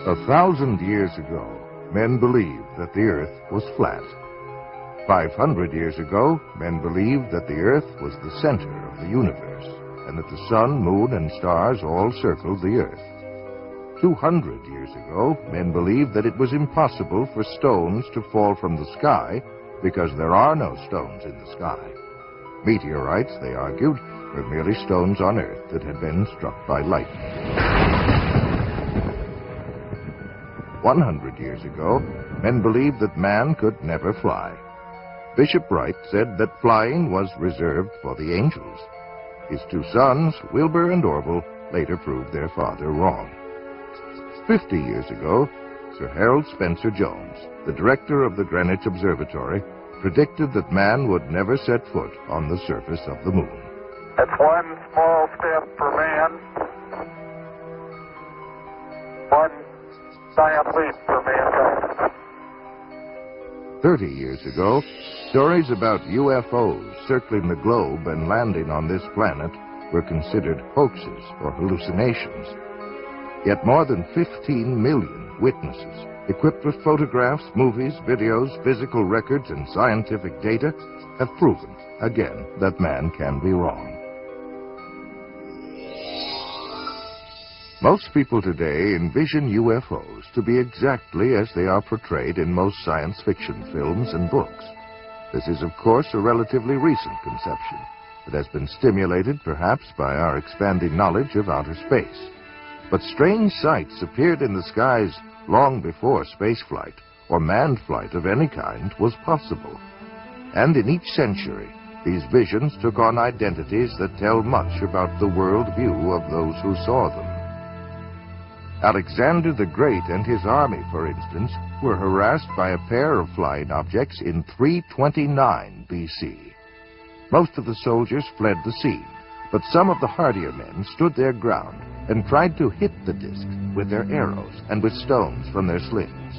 1,000 years ago, men believed that the Earth was flat. 500 years ago, men believed that the Earth was the center of the universe, and that the sun, moon, and stars all circled the Earth. 200 years ago, men believed that it was impossible for stones to fall from the sky because there are no stones in the sky. Meteorites, they argued, were merely stones on Earth that had been struck by lightning. 100 years ago, men believed that man could never fly. Bishop Wright said that flying was reserved for the angels. His two sons, Wilbur and Orville, later proved their father wrong. 50 years ago, Sir Harold Spencer Jones, the director of the Greenwich Observatory, predicted that man would never set foot on the surface of the moon. It's one small step for man, one giant leap for mankind. 30 years ago, stories about UFOs circling the globe and landing on this planet were considered hoaxes or hallucinations. Yet more than 15 million witnesses, equipped with photographs, movies, videos, physical records, and scientific data, have proven again that man can be wrong. Most people today envision UFOs to be exactly as they are portrayed in most science fiction films and books. This is, of course, a relatively recent conception. It has been stimulated, perhaps, by our expanding knowledge of outer space. But strange sights appeared in the skies long before spaceflight or manned flight of any kind was possible. And in each century, these visions took on identities that tell much about the world view of those who saw them. Alexander the Great and his army, for instance, were harassed by a pair of flying objects in 329 BC. Most of the soldiers fled the scene, but some of the hardier men stood their ground and tried to hit the discs with their arrows and with stones from their slings.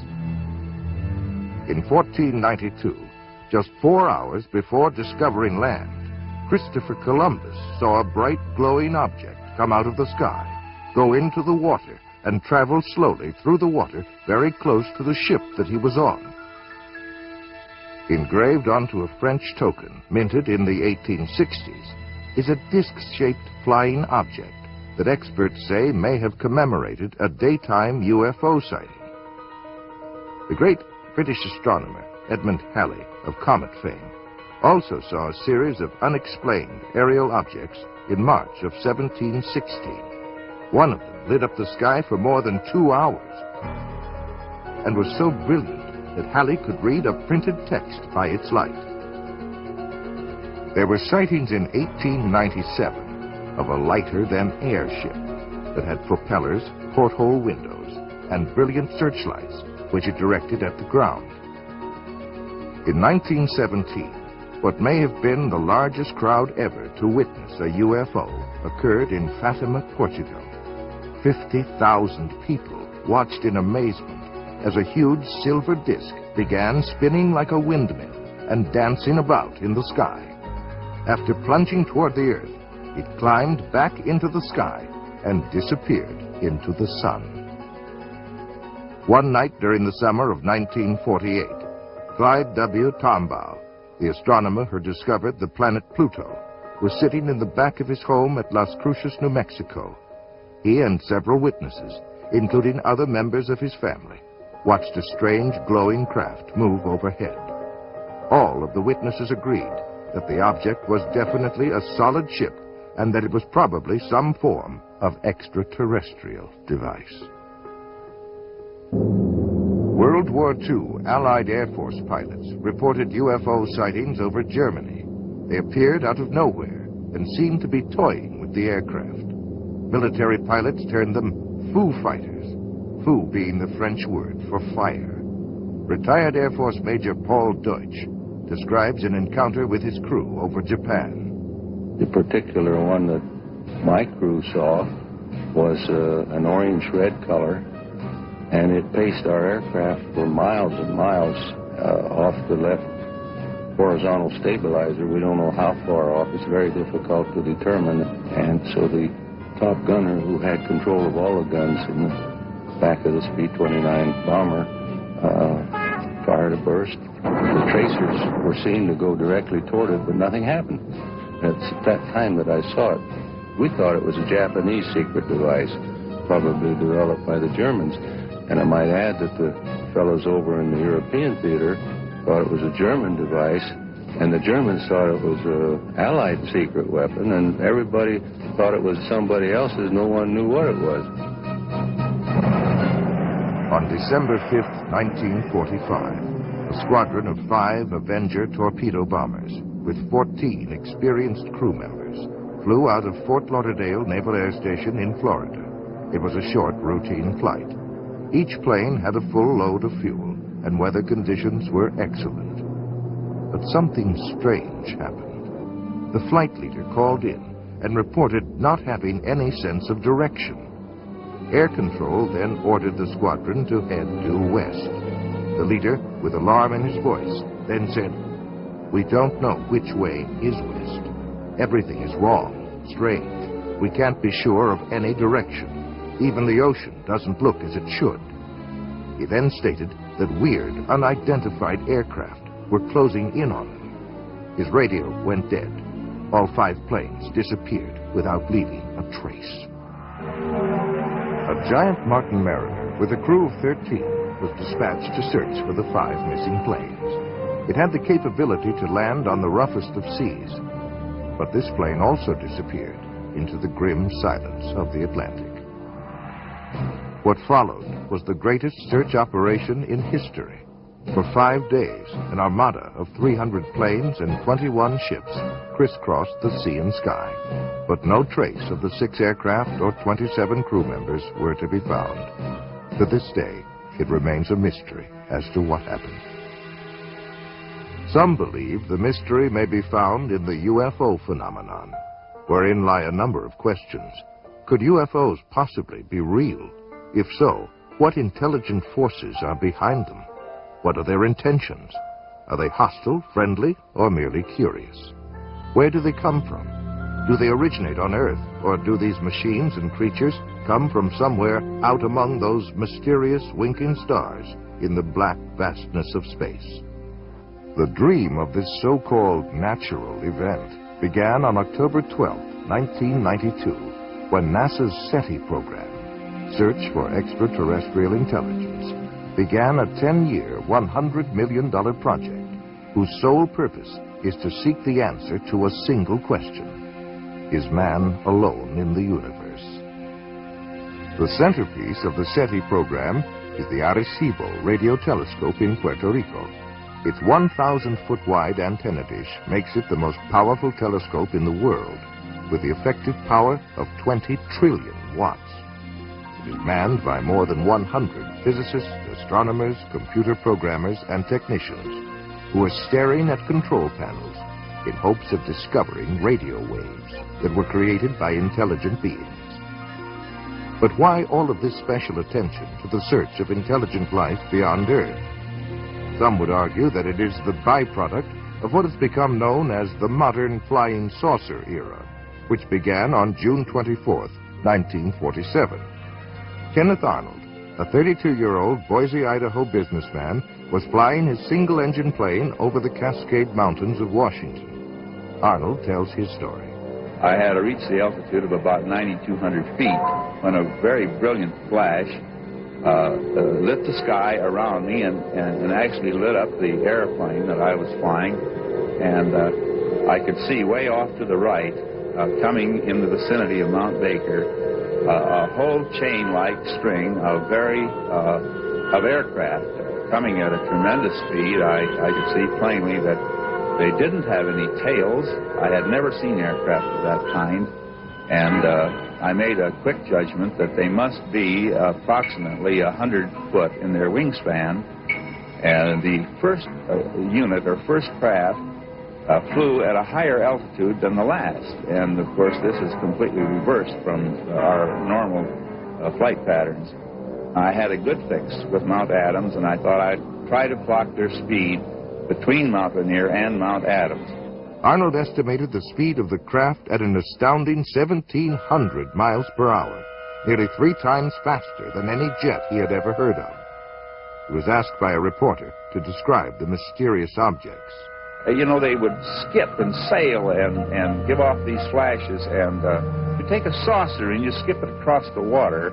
In 1492, just 4 hours before discovering land, Christopher Columbus saw a bright glowing object come out of the sky, go into the water, and travel slowly through the water very close to the ship that he was on. Engraved onto a French token, minted in the 1860s, is a disc-shaped flying object that experts say may have commemorated a daytime UFO sighting. The great British astronomer Edmund Halley of comet fame also saw a series of unexplained aerial objects in March of 1716. One of them lit up the sky for more than 2 hours and was so brilliant that Halley could read a printed text by its light. There were sightings in 1897 of a lighter-than-air ship that had propellers, porthole windows, and brilliant searchlights which it directed at the ground. In 1917, what may have been the largest crowd ever to witness a UFO occurred in Fatima, Portugal. 50,000 people watched in amazement as a huge silver disc began spinning like a windmill and dancing about in the sky. After plunging toward the Earth, it climbed back into the sky and disappeared into the sun. One night during the summer of 1948, Clyde W. Tombaugh, the astronomer who discovered the planet Pluto, was sitting in the back of his home at Las Cruces, New Mexico. He and several witnesses, including other members of his family, watched a strange glowing craft move overhead. All of the witnesses agreed that the object was definitely a solid ship and that it was probably some form of extraterrestrial device. World War II Allied Air Force pilots reported UFO sightings over Germany. They appeared out of nowhere and seemed to be toying with the aircraft. Military pilots termed them Foo Fighters, Foo being the French word for fire. Retired Air Force Major Paul Deutsch describes an encounter with his crew over Japan. The particular one that my crew saw was an orange-red color, and it paced our aircraft for miles and miles off the left horizontal stabilizer. We don't know how far off. It's very difficult to determine. And so the top gunner, who had control of all the guns in the back of this B-29 bomber fired a burst. The tracers were seen to go directly toward it, but nothing happened. It's at that time that I saw it. We thought it was a Japanese secret device, probably developed by the Germans. And I might add that the fellows over in the European theater thought it was a German device, and the Germans thought it was an Allied secret weapon, and everybody thought it was somebody else's. No one knew what it was. On December 5th, 1945, a squadron of 5 Avenger torpedo bombers with 14 experienced crew members flew out of Fort Lauderdale Naval Air Station in Florida. It was a short, routine flight. Each plane had a full load of fuel, and weather conditions were excellent. But something strange happened. The flight leader called in and reported not having any sense of direction. Air Control then ordered the squadron to head due west. The leader, with alarm in his voice, then said, "We don't know which way is west. Everything is wrong, strange. We can't be sure of any direction. Even the ocean doesn't look as it should." He then stated that weird, unidentified aircraft were closing in on them. His radio went dead. All 5 planes disappeared without leaving a trace. A giant Martin Mariner with a crew of 13 was dispatched to search for the 5 missing planes. It had the capability to land on the roughest of seas, but this plane also disappeared into the grim silence of the Atlantic. What followed was the greatest search operation in history. For 5 days, an armada of 300 planes and 21 ships crisscrossed the sea and sky, but no trace of the 6 aircraft or 27 crew members were to be found. To this day, it remains a mystery as to what happened. Some believe the mystery may be found in the UFO phenomenon, wherein lie a number of questions. Could UFOs possibly be real? If so, what intelligent forces are behind them? What are their intentions? Are they hostile, friendly, or merely curious? Where do they come from? Do they originate on Earth, or do these machines and creatures come from somewhere out among those mysterious winking stars in the black vastness of space? The dream of this so-called natural event began on October 12, 1992, when NASA's SETI program, Search for Extraterrestrial Intelligence, began a 10-year, $100 million project whose sole purpose is to seek the answer to a single question: is man alone in the universe? The centerpiece of the SETI program is the Arecibo radio telescope in Puerto Rico. Its 1,000-foot wide antenna dish makes it the most powerful telescope in the world, with the effective power of 20 trillion watts. It is manned by more than 100 physicists, astronomers, computer programmers, and technicians who are staring at control panels in hopes of discovering radio waves that were created by intelligent beings. But why all of this special attention to the search of intelligent life beyond Earth? Some would argue that it is the byproduct of what has become known as the modern flying saucer era, which began on June 24, 1947. Kenneth Arnold, a 32-year-old Boise, Idaho businessman, was flying his single-engine plane over the Cascade Mountains of Washington. Arnold tells his story. I had reached the altitude of about 9,200 feet when a very brilliant flash lit the sky around me and actually lit up the airplane that I was flying. And I could see way off to the right, coming in the vicinity of Mount Baker, a whole chain-like string of aircraft coming at a tremendous speed. I could see plainly that they didn't have any tails. I had never seen aircraft of that kind, and I made a quick judgment that they must be approximately 100 foot in their wingspan. And the first unit, or first craft, flew at a higher altitude than the last. And of course, this is completely reversed from our normal flight patterns. I had a good fix with Mount Adams, and I thought I'd try to plot their speed between Mount Rainier and Mount Adams. Arnold estimated the speed of the craft at an astounding 1,700 miles per hour, nearly 3 times faster than any jet he had ever heard of. He was asked by a reporter to describe the mysterious objects. You know, they would skip and sail and give off these flashes, and you take a saucer and you skip it across the water,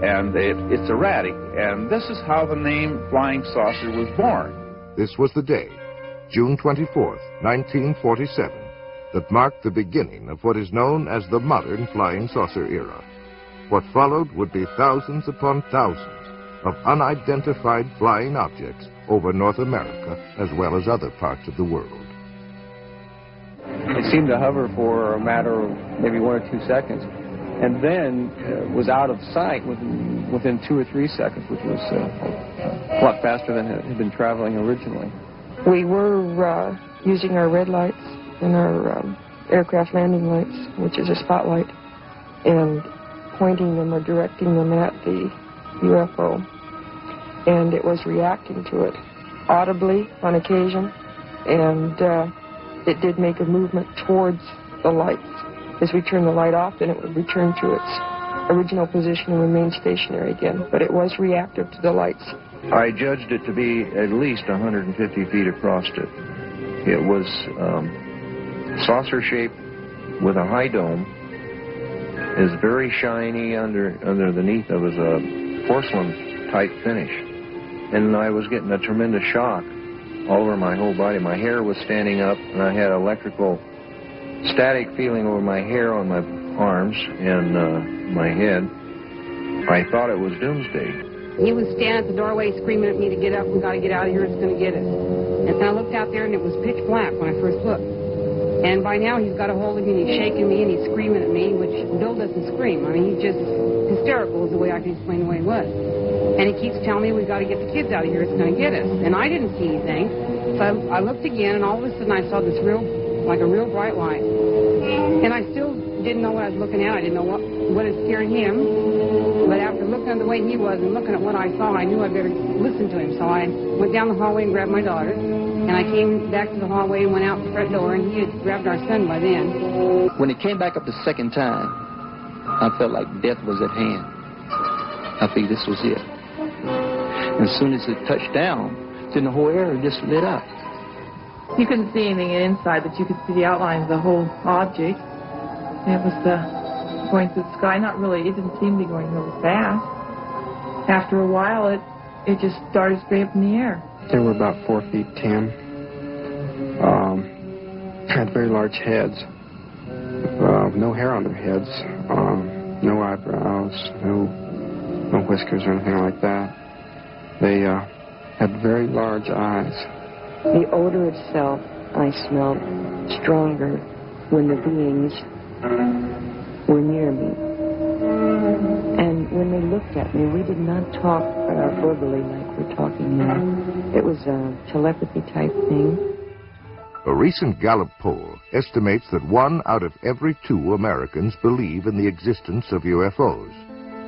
and it's erratic, and this is how the name flying saucer was born. This was the day, June 24th, 1947, that marked the beginning of what is known as the modern flying saucer era. What followed would be thousands upon thousands of unidentified flying objects over North America as well as other parts of the world. It seemed to hover for a matter of maybe 1 or 2 seconds, and then was out of sight within 2 or 3 seconds, which was a lot faster than it had been traveling originally. We were using our red lights and our aircraft landing lights, which is a spotlight, and pointing them or directing them at the UFO, and it was reacting to it audibly on occasion, and it did make a movement towards the lights. As we turned the light off, then it would return to its original position and remain stationary again, but it was reactive to the lights. I judged it to be at least 150 feet across it. It was saucer-shaped with a high dome. It was very shiny underneath. It was a porcelain-type finish. And I was getting a tremendous shock all over my whole body. My hair was standing up, and I had electrical static feeling over my hair on my arms and my head. I thought it was doomsday. He was standing at the doorway screaming at me to get up. We got to get out of here. It's going to get us. And I looked out there, and it was pitch black when I first looked. And by now, he's got a hold of me, and he's shaking me, and he's screaming at me, which Bill doesn't scream. I mean, he's just hysterical is the way I can explain the way he was. And he keeps telling me, we've got to get the kids out of here. It's going to get us. And I didn't see anything. So I looked again, and all of a sudden, I saw this like a real bright light. And I still didn't know what I was looking at. I didn't know what had scared him. But after looking at the way he was and looking at what I saw, I knew I better listen to him. So I went down the hallway and grabbed my daughter. And I came back to the hallway and went out the front door, and he had grabbed our son by then. When it came back up the second time, I felt like death was at hand. I figured this was it. And as soon as it touched down, then the whole area just lit up. You couldn't see anything inside, but you could see the outlines of the whole object. And it was going through the sky. Not really, it didn't seem to be going really fast. After a while, it just started straight up in the air. They were about 4 feet 10. Had very large heads. No hair on their heads. No eyebrows. No whiskers or anything like that. They had very large eyes. The odor itself I smelled stronger when the beings were near me. And when they looked at me, we did not talk verbally like we're talking now. It was a telepathy type thing. A recent Gallup poll estimates that 1 out of every 2 Americans believe in the existence of UFOs.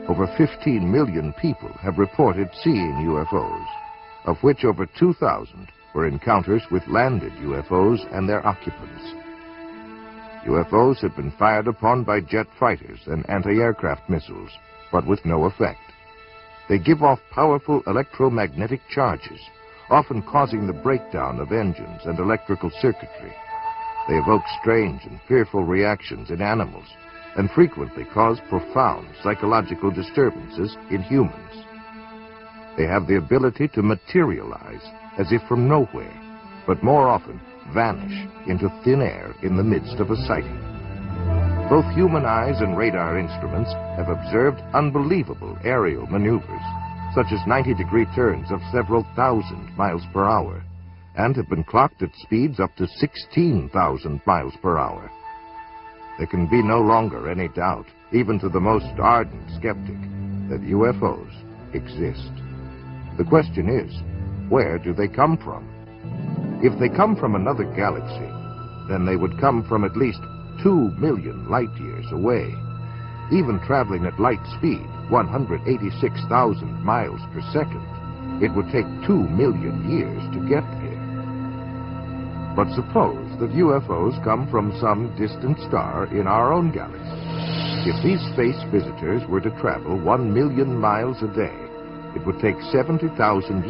Over 15 million people have reported seeing UFOs, of which over 2,000 were encounters with landed UFOs and their occupants. UFOs have been fired upon by jet fighters and anti-aircraft missiles, but with no effect. They give off powerful electromagnetic charges, often causing the breakdown of engines and electrical circuitry. They evoke strange and fearful reactions in animals and frequently cause profound psychological disturbances in humans. They have the ability to materialize as if from nowhere, but more often vanish into thin air in the midst of a sighting. Both human eyes and radar instruments have observed unbelievable aerial maneuvers, such as 90-degree turns of several thousand miles per hour, and have been clocked at speeds up to 16,000 miles per hour. There can be no longer any doubt, even to the most ardent skeptic, that UFOs exist. The question is, where do they come from? If they come from another galaxy, then they would come from at least 2 million light years away. Even traveling at light speed, 186,000 miles per second, it would take 2 million years to get there. But suppose that UFOs come from some distant star in our own galaxy. If these space visitors were to travel 1 million miles a day, it would take 70,000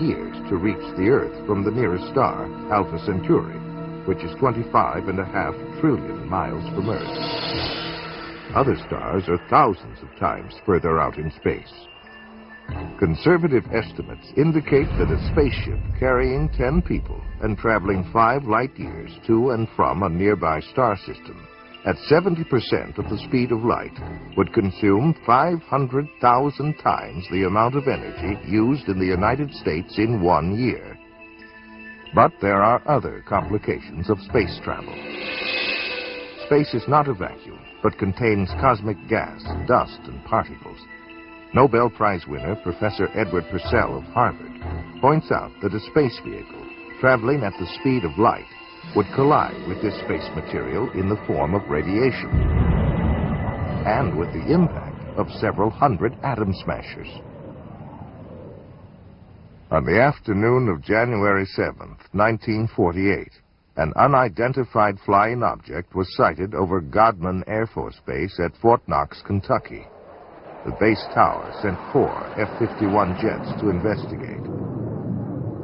years to reach the Earth from the nearest star, Alpha Centauri, which is 25.5 trillion miles from Earth. Other stars are thousands of times further out in space. Conservative estimates indicate that a spaceship carrying 10 people and traveling 5 light years to and from a nearby star system at 70% of the speed of light would consume 500,000 times the amount of energy used in the United States in 1 year. But there are other complications of space travel. Space is not a vacuum, but contains cosmic gas, dust, and particles. Nobel Prize winner Professor Edward Purcell of Harvard points out that a space vehicle traveling at the speed of light would collide with this space material in the form of radiation and with the impact of several hundred atom smashers. On the afternoon of January 7th, 1948, an unidentified flying object was sighted over Godman Air Force Base at Fort Knox, Kentucky. The base tower sent 4 F-51 jets to investigate.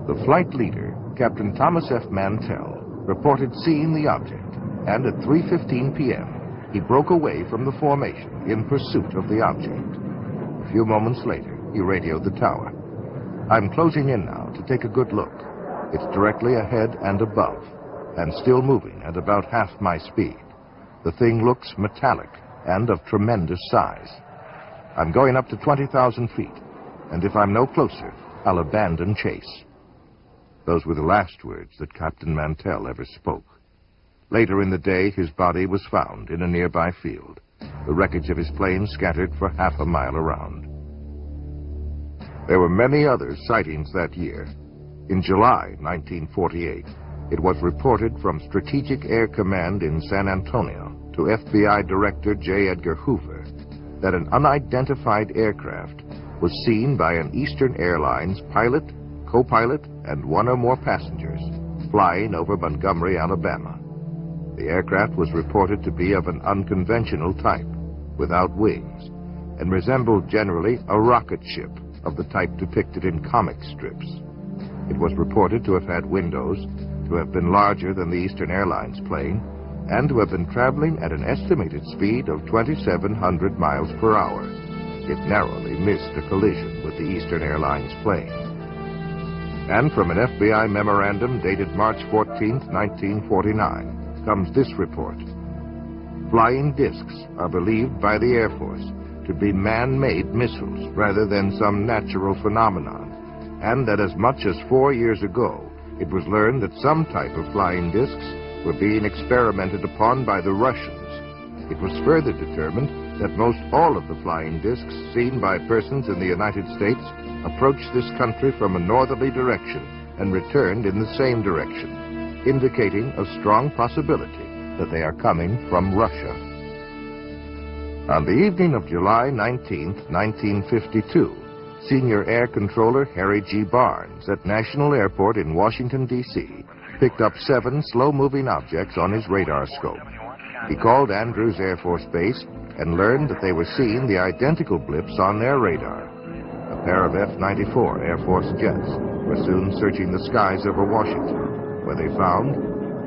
The flight leader, Captain Thomas F. Mantell, reported seeing the object, and at 3:15 p.m., he broke away from the formation in pursuit of the object. A few moments later, he radioed the tower. "I'm closing in now to take a good look. It's directly ahead and above, and still moving at about half my speed. The thing looks metallic and of tremendous size. I'm going up to 20,000 feet, and if I'm no closer, I'll abandon chase." Those were the last words that Captain Mantell ever spoke. Later in the day, his body was found in a nearby field, the wreckage of his plane scattered for half a mile around. There were many other sightings that year. In July 1948, it was reported from Strategic Air Command in San Antonio to FBI Director J. Edgar Hoover that an unidentified aircraft was seen by an Eastern Airlines pilot, co-pilot, and 1 or more passengers flying over Montgomery, Alabama. The aircraft was reported to be of an unconventional type, without wings, and resembled generally a rocket ship of the type depicted in comic strips. It was reported to have had windows, to have been larger than the Eastern Airlines plane, and to have been traveling at an estimated speed of 2,700 miles per hour. It narrowly missed a collision with the Eastern Airlines plane. And from an FBI memorandum dated March 14, 1949, comes this report. Flying discs are believed by the Air Force to be man-made missiles rather than some natural phenomenon, and that as much as 4 years ago, it was learned that some type of flying discs were being experimented upon by the Russians. It was further determined that most all of the flying discs seen by persons in the United States approached this country from a northerly direction and returned in the same direction, indicating a strong possibility that they are coming from Russia. On the evening of July 19, 1952, Senior Air Controller Harry G. Barnes at National Airport in Washington, D.C., picked up 7 slow-moving objects on his radar scope. He called Andrews Air Force Base and learned that they were seeing the identical blips on their radar. A pair of F-94 Air Force jets were soon searching the skies over Washington, where they found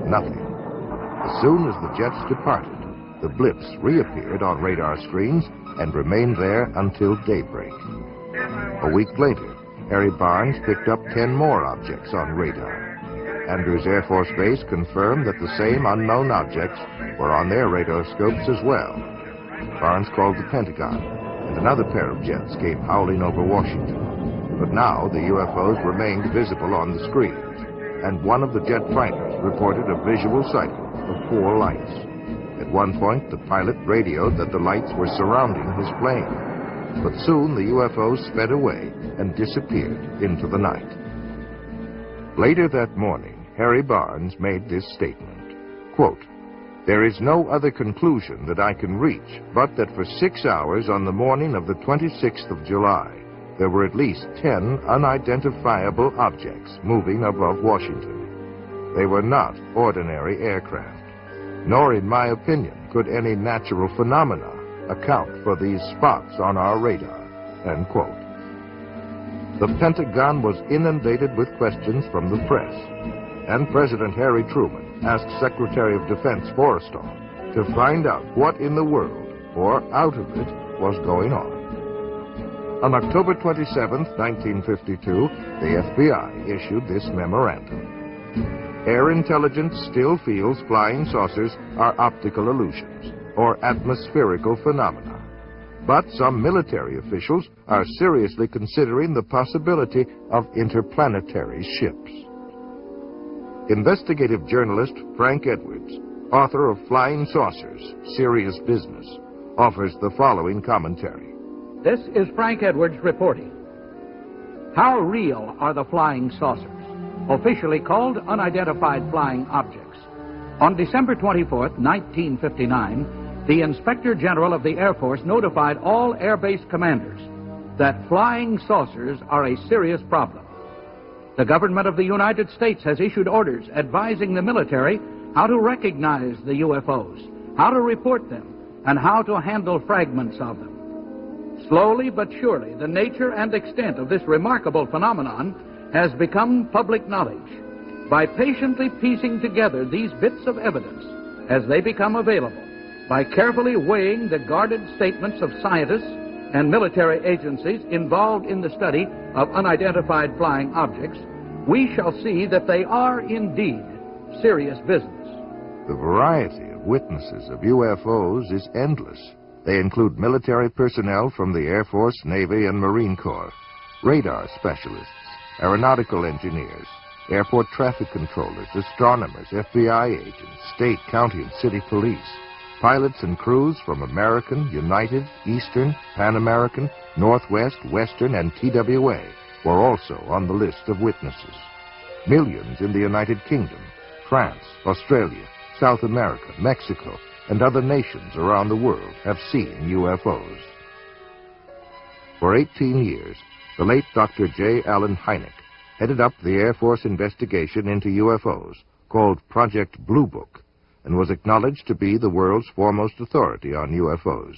nothing. As soon as the jets departed, the blips reappeared on radar screens and remained there until daybreak. A week later, Harry Barnes picked up 10 more objects on radar. Andrews Air Force Base confirmed that the same unknown objects were on their radar scopes as well. Barnes called the Pentagon, and another pair of jets came howling over Washington. But now the UFOs remained visible on the screens, and one of the jet fighters reported a visual sighting of 4 lights. At one point, the pilot radioed that the lights were surrounding his plane. But soon the UFOs sped away and disappeared into the night. Later that morning, Harry Barnes made this statement, quote, "There is no other conclusion that I can reach but that for 6 hours on the morning of the 26th of July, there were at least 10 unidentifiable objects moving above Washington. They were not ordinary aircraft, nor, in my opinion, could any natural phenomena account for these spots on our radar, end quote. The Pentagon was inundated with questions from the press, and President Harry Truman asked Secretary of Defense Forrestal to find out what in the world, or out of it, was going on. On October 27, 1952, the FBI issued this memorandum. Air intelligence still feels flying saucers are optical illusions, or atmospherical phenomena. But some military officials are seriously considering the possibility of interplanetary ships. Investigative journalist Frank Edwards, author of Flying Saucers, Serious Business, offers the following commentary. This is Frank Edwards reporting. How real are the flying saucers, officially called unidentified flying objects? On December 24, 1959, the Inspector General of the Air Force notified all Air Base commanders that flying saucers are a serious problem. The government of the United States has issued orders advising the military how to recognize the UFOs, how to report them, and how to handle fragments of them. Slowly but surely, the nature and extent of this remarkable phenomenon has become public knowledge. By patiently piecing together these bits of evidence as they become available, by carefully weighing the guarded statements of scientists and military agencies involved in the study of unidentified flying objects, we shall see that they are indeed serious business. The variety of witnesses of UFOs is endless. They include military personnel from the Air Force, Navy, and Marine Corps, radar specialists, aeronautical engineers, airport traffic controllers, astronomers, FBI agents, state, county, and city police, pilots and crews from American, United, Eastern, Pan American, Northwest, Western, and TWA were also on the list of witnesses. Millions in the United Kingdom, France, Australia, South America, Mexico, and other nations around the world have seen UFOs. For 18 years, the late Dr. J. Allen Hynek headed up the Air Force investigation into UFOs, called Project Blue Book, and was acknowledged to be the world's foremost authority on UFOs.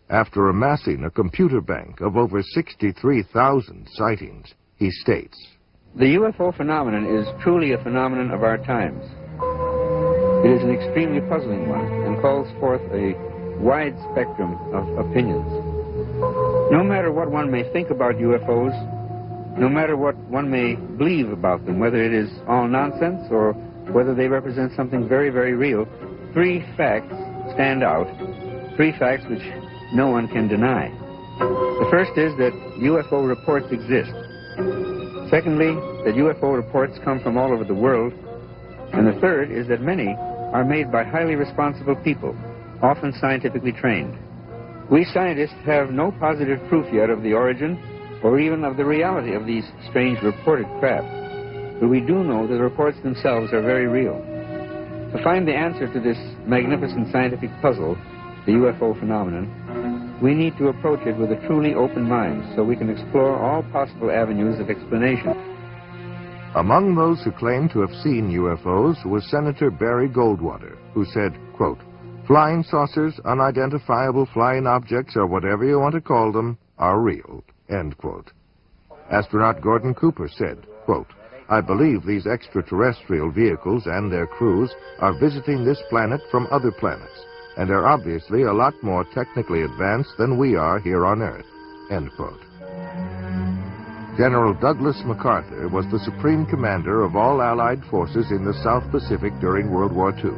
After amassing a computer bank of over 63,000 sightings, he states, "The UFO phenomenon is truly a phenomenon of our times. It is an extremely puzzling one and calls forth a wide spectrum of opinions. No matter what one may think about UFOs, no matter what one may believe about them, whether it is all nonsense or whether they represent something very, very real, three facts stand out, three facts which no one can deny. The first is that UFO reports exist. Secondly, that UFO reports come from all over the world. And the third is that many are made by highly responsible people, often scientifically trained. We scientists have no positive proof yet of the origin or even of the reality of these strange reported craft, but we do know that the reports themselves are very real. To find the answer to this magnificent scientific puzzle, the UFO phenomenon, we need to approach it with a truly open mind so we can explore all possible avenues of explanation." Among those who claimed to have seen UFOs was Senator Barry Goldwater, who said, quote, "Flying saucers, unidentifiable flying objects, or whatever you want to call them, are real," end quote. Astronaut Gordon Cooper said, quote, "I believe these extraterrestrial vehicles and their crews are visiting this planet from other planets, and are obviously a lot more technically advanced than we are here on Earth," end quote. General Douglas MacArthur was the supreme commander of all Allied forces in the South Pacific during World War II.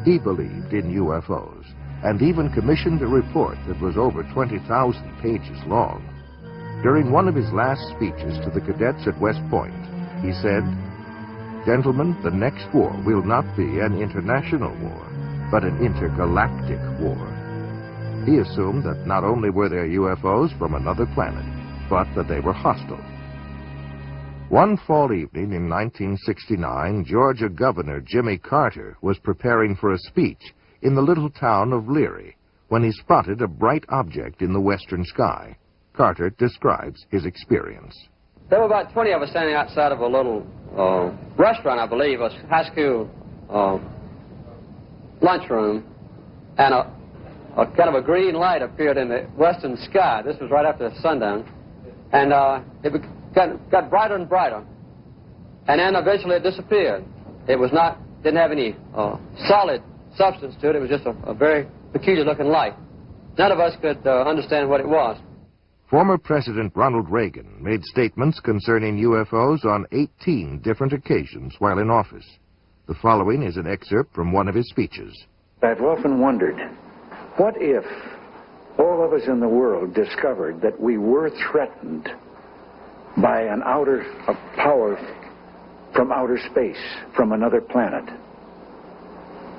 He believed in UFOs, and even commissioned a report that was over 20,000 pages long. During one of his last speeches to the cadets at West Point, he said, "Gentlemen, the next war will not be an international war, but an intergalactic war." He assumed that not only were there UFOs from another planet, but that they were hostile. One fall evening in 1969, Georgia Governor Jimmy Carter was preparing for a speech in the little town of Leary when he spotted a bright object in the western sky. Carter describes his experience. There were about 20 of us standing outside of a little restaurant, I believe, a high school lunchroom, and kind of a green light appeared in the western sky. This was right after sundown. And it got brighter and brighter. And then eventually it disappeared. It was not, didn't have any solid substance to it. It was just a very peculiar-looking light. None of us could understand what it was. Former President Ronald Reagan made statements concerning UFOs on 18 different occasions while in office. The following is an excerpt from one of his speeches. I've often wondered, what if all of us in the world discovered that we were threatened by a power from outer space, from another planet?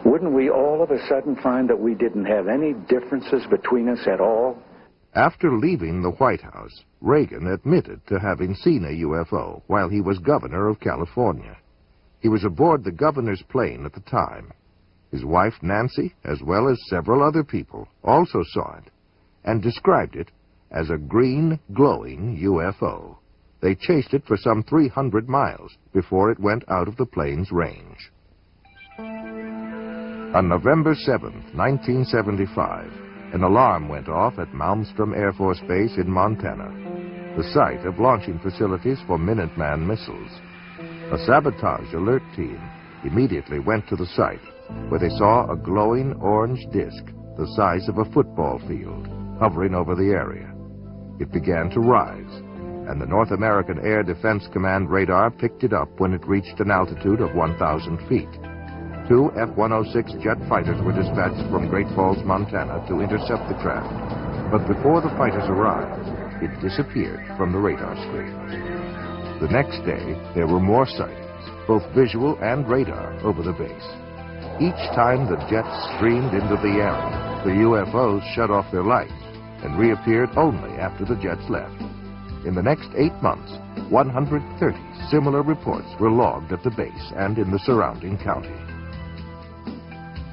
Wouldn't we all of a sudden find that we didn't have any differences between us at all? After leaving the White House, Reagan admitted to having seen a UFO while he was governor of California. He was aboard the governor's plane at the time. His wife, Nancy, as well as several other people, also saw it and described it as a green, glowing UFO. They chased it for some 300 miles before it went out of the plane's range. On November 7, 1975, an alarm went off at Malmstrom Air Force Base in Montana, the site of launching facilities for Minuteman missiles. A sabotage alert team immediately went to the site, where they saw a glowing orange disk the size of a football field hovering over the area. It began to rise, and the North American Air Defense Command radar picked it up when it reached an altitude of 1,000 feet. 2 F-106 jet fighters were dispatched from Great Falls, Montana to intercept the craft, but before the fighters arrived, it disappeared from the radar screens. The next day, there were more sightings, both visual and radar, over the base. Each time the jets streamed into the area, the UFOs shut off their lights and reappeared only after the jets left. In the next 8 months, 130 similar reports were logged at the base and in the surrounding county.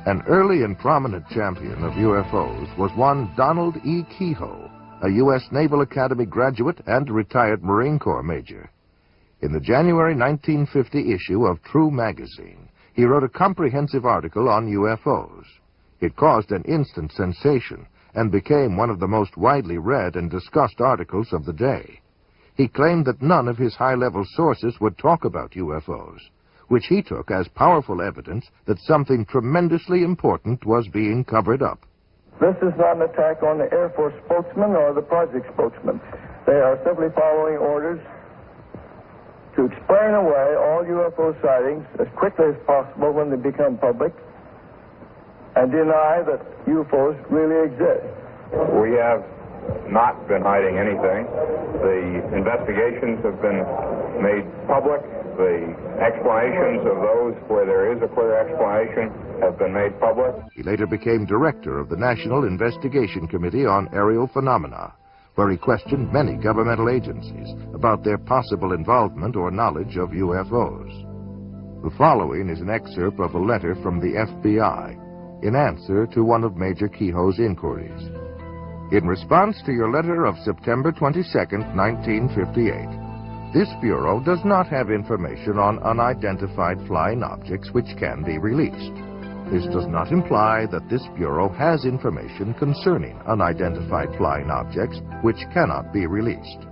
An early and prominent champion of UFOs was one Donald E. Kehoe, a U.S. Naval Academy graduate and retired Marine Corps major. In the January 1950 issue of True magazine, he wrote a comprehensive article on UFOs. It caused an instant sensation and became one of the most widely read and discussed articles of the day. He claimed that none of his high-level sources would talk about UFOs, which he took as powerful evidence that something tremendously important was being covered up. This is not an attack on the Air Force spokesman or the project spokesman. They are simply following orders to explain away all UFO sightings as quickly as possible when they become public and deny that UFOs really exist. We have not been hiding anything. The investigations have been made public. The explanations of those where there is a clear explanation have been made public. He later became director of the National Investigation Committee on Aerial Phenomena, where he questioned many governmental agencies about their possible involvement or knowledge of UFOs. The following is an excerpt of a letter from the FBI in answer to one of Major Kehoe's inquiries. In response to your letter of September 22, 1958, this Bureau does not have information on unidentified flying objects which can be released. This does not imply that this Bureau has information concerning unidentified flying objects which cannot be released.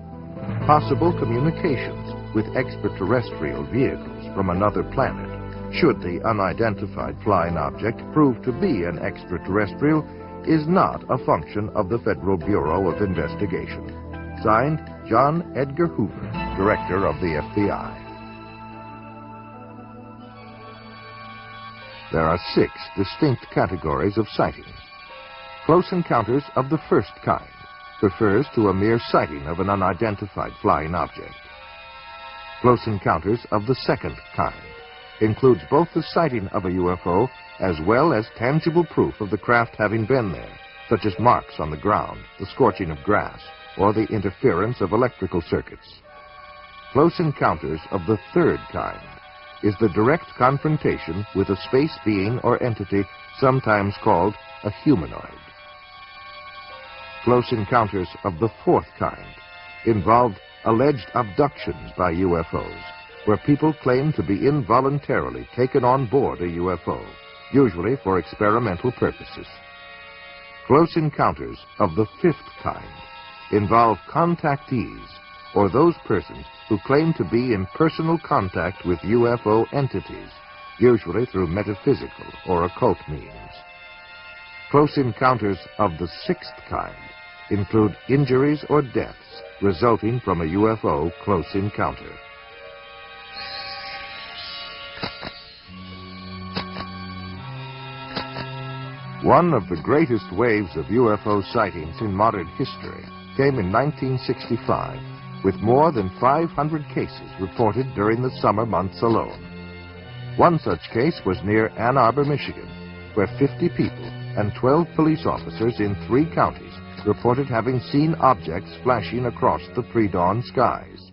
Possible communications with extraterrestrial vehicles from another planet, should the unidentified flying object prove to be an extraterrestrial, is not a function of the Federal Bureau of Investigation. Signed, John Edgar Hoover, Director of the FBI. There are 6 distinct categories of sightings. Close encounters of the first kind refers to a mere sighting of an unidentified flying object. Close encounters of the second kind includes both the sighting of a UFO as well as tangible proof of the craft having been there, such as marks on the ground, the scorching of grass, or the interference of electrical circuits. Close encounters of the third kind is the direct confrontation with a space being or entity sometimes called a humanoid. Close encounters of the fourth kind involved alleged abductions by UFOs, where people claim to be involuntarily taken on board a UFO, usually for experimental purposes. Close encounters of the fifth kind involve contactees, or those persons who claim to be in personal contact with UFO entities, usually through metaphysical or occult means. Close encounters of the sixth kind include injuries or deaths resulting from a UFO close encounter. One of the greatest waves of UFO sightings in modern history came in 1965, with more than 500 cases reported during the summer months alone. One such case was near Ann Arbor, Michigan, where 50 people and 12 police officers in 3 counties reported having seen objects flashing across the pre-dawn skies.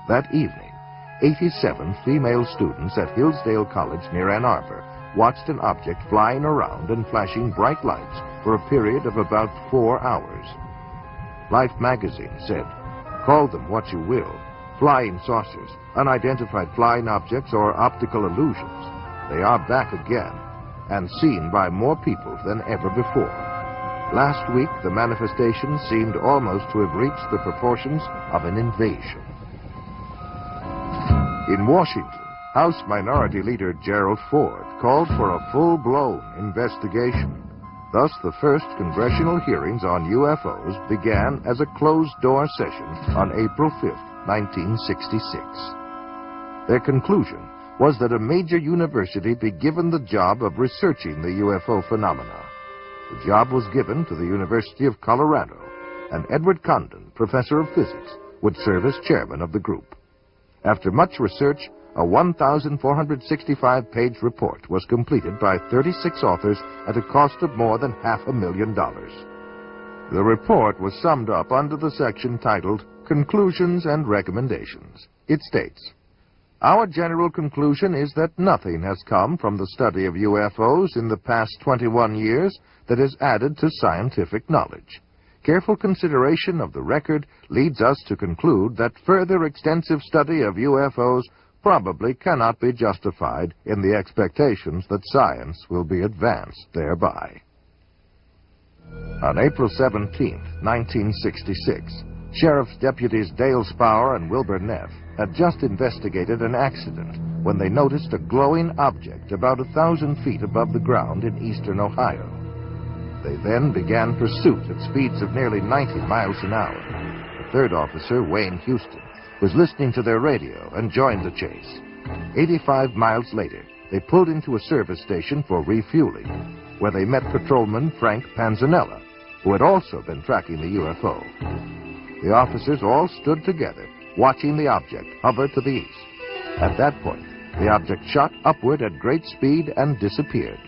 That evening, 87 female students at Hillsdale College near Ann Arbor watched an object flying around and flashing bright lights for a period of about 4 hours. Life magazine said, "Call them what you will, flying saucers, unidentified flying objects, or optical illusions. They are back again, and seen by more people than ever before." Last week, the manifestation seemed almost to have reached the proportions of an invasion. In Washington, House Minority Leader Gerald Ford called for a full-blown investigation. Thus, the first congressional hearings on UFOs began as a closed-door session on April 5, 1966. Their conclusion was that a major university be given the job of researching the UFO phenomena. The job was given to the University of Colorado, and Edward Condon, professor of physics, would serve as chairman of the group. After much research, a 1,465-page report was completed by 36 authors at a cost of more than $500,000. The report was summed up under the section titled Conclusions and Recommendations. It states, "Our general conclusion is that nothing has come from the study of UFOs in the past 21 years that has added to scientific knowledge. Careful consideration of the record leads us to conclude that further extensive study of UFOs probably cannot be justified in the expectations that science will be advanced thereby." On April 17, 1966, Sheriff's Deputies Dale Spower and Wilbur Neff had just investigated an accident when they noticed a glowing object about 1,000 feet above the ground in eastern Ohio. They then began pursuit at speeds of nearly 90 miles an hour. The third officer, Wayne Houston, was listening to their radio and joined the chase. 85 miles later, they pulled into a service station for refueling, where they met patrolman Frank Panzanella, who had also been tracking the UFO. The officers all stood together, watching the object hover to the east. At that point, the object shot upward at great speed and disappeared.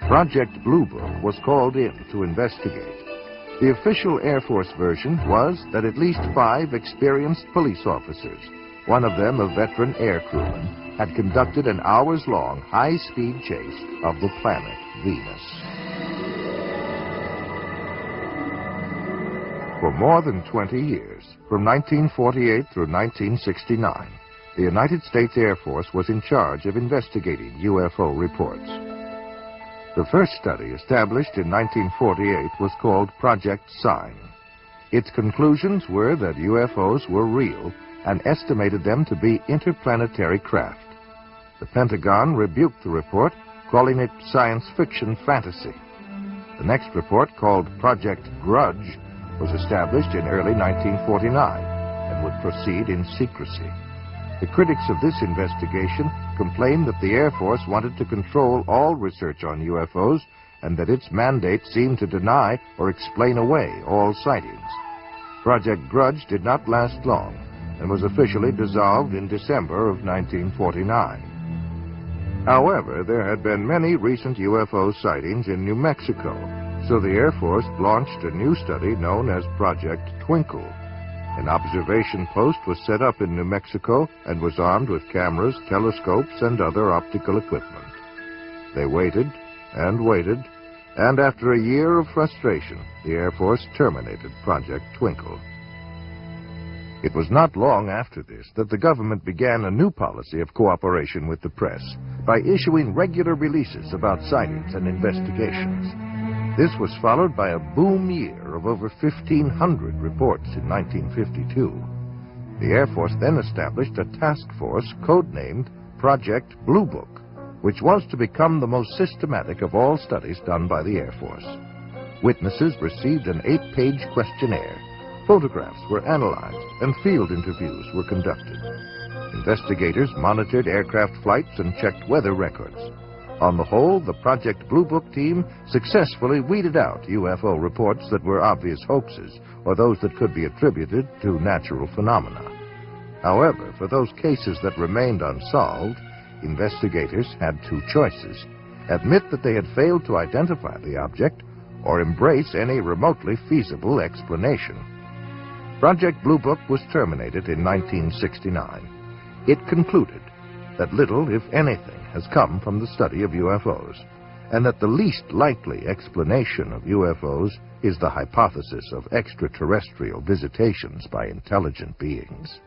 Project Blue Book was called in to investigate. The official Air Force version was that at least 5 experienced police officers, one of them a veteran air crewman, had conducted an hours-long high-speed chase of the planet Venus. For more than 20 years, from 1948 through 1969, the United States Air Force was in charge of investigating UFO reports. The first study, established in 1948, was called Project Sign. Its conclusions were that UFOs were real and estimated them to be interplanetary craft. The Pentagon rebuked the report, calling it science fiction fantasy. The next report, called Project Grudge, was established in early 1949 and would proceed in secrecy. The critics of this investigation complained that the Air Force wanted to control all research on UFOs and that its mandate seemed to deny or explain away all sightings. Project Grudge did not last long and was officially dissolved in December of 1949. However, there had been many recent UFO sightings in New Mexico, so the Air Force launched a new study known as Project Twinkle. An observation post was set up in New Mexico and was armed with cameras, telescopes, and other optical equipment. They waited and waited, and after a year of frustration, the Air Force terminated Project Twinkle. It was not long after this that the government began a new policy of cooperation with the press by issuing regular releases about sightings and investigations. This was followed by a boom year of over 1,500 reports in 1952. The Air Force then established a task force codenamed Project Blue Book, which was to become the most systematic of all studies done by the Air Force. Witnesses received an 8-page questionnaire, photographs were analyzed, and field interviews were conducted. Investigators monitored aircraft flights and checked weather records. On the whole, the Project Blue Book team successfully weeded out UFO reports that were obvious hoaxes or those that could be attributed to natural phenomena. However, for those cases that remained unsolved, investigators had two choices: admit that they had failed to identify the object or embrace any remotely feasible explanation. Project Blue Book was terminated in 1969. It concluded that little, if anything, has come from the study of UFOs, and that the least likely explanation of UFOs is the hypothesis of extraterrestrial visitations by intelligent beings.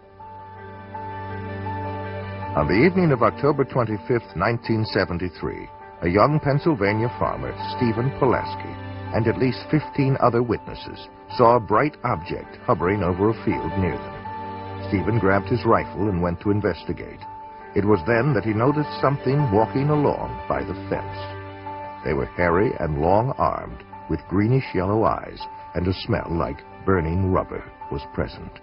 On the evening of October 25, 1973, a young Pennsylvania farmer, Stephen Pulaski, and at least 15 other witnesses saw a bright object hovering over a field near them. Stephen grabbed his rifle and went to investigate. It was then that he noticed something walking along by the fence. They were hairy and long-armed, with greenish-yellow eyes, and a smell like burning rubber was present.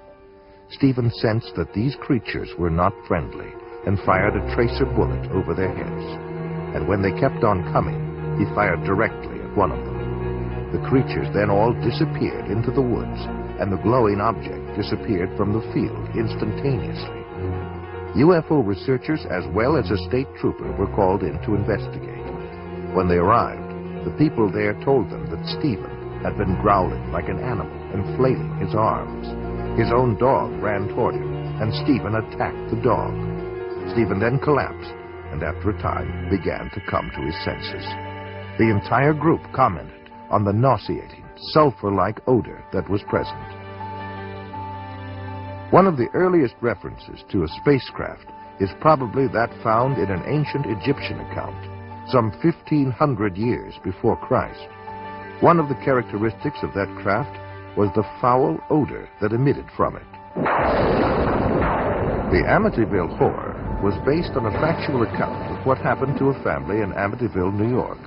Stephen sensed that these creatures were not friendly and fired a tracer bullet over their heads. And when they kept on coming, he fired directly at one of them. The creatures then all disappeared into the woods, and the glowing object disappeared from the field instantaneously. UFO researchers as well as a state trooper were called in to investigate. When they arrived, the people there told them that Stephen had been growling like an animal and flailing his arms. His own dog ran toward him, and Stephen attacked the dog. Stephen then collapsed, and after a time began to come to his senses. The entire group commented on the nauseating, sulfur-like odor that was present. One of the earliest references to a spacecraft is probably that found in an ancient Egyptian account, some 1,500 years before Christ. One of the characteristics of that craft was the foul odor that emitted from it. The Amityville Horror was based on a factual account of what happened to a family in Amityville, New York.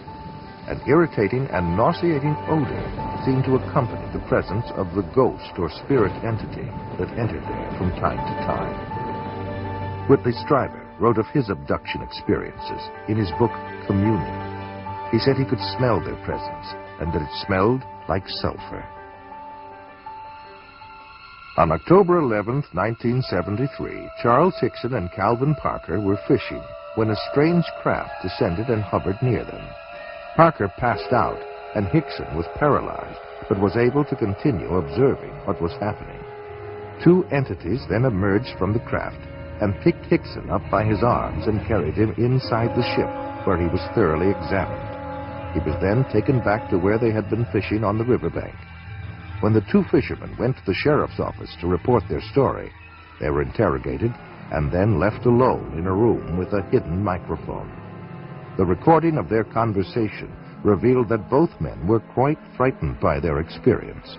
An irritating and nauseating odor seemed to accompany the presence of the ghost or spirit entity that entered there from time to time. Whitley Strieber wrote of his abduction experiences in his book Communion. He said he could smell their presence and that it smelled like sulfur. On October 11, 1973, Charles Hickson and Calvin Parker were fishing when a strange craft descended and hovered near them. Parker passed out, and Hickson was paralyzed, but was able to continue observing what was happening. Two entities then emerged from the craft and picked Hickson up by his arms and carried him inside the ship, where he was thoroughly examined. He was then taken back to where they had been fishing on the riverbank. When the two fishermen went to the sheriff's office to report their story, they were interrogated and then left alone in a room with a hidden microphone. The recording of their conversation revealed that both men were quite frightened by their experience.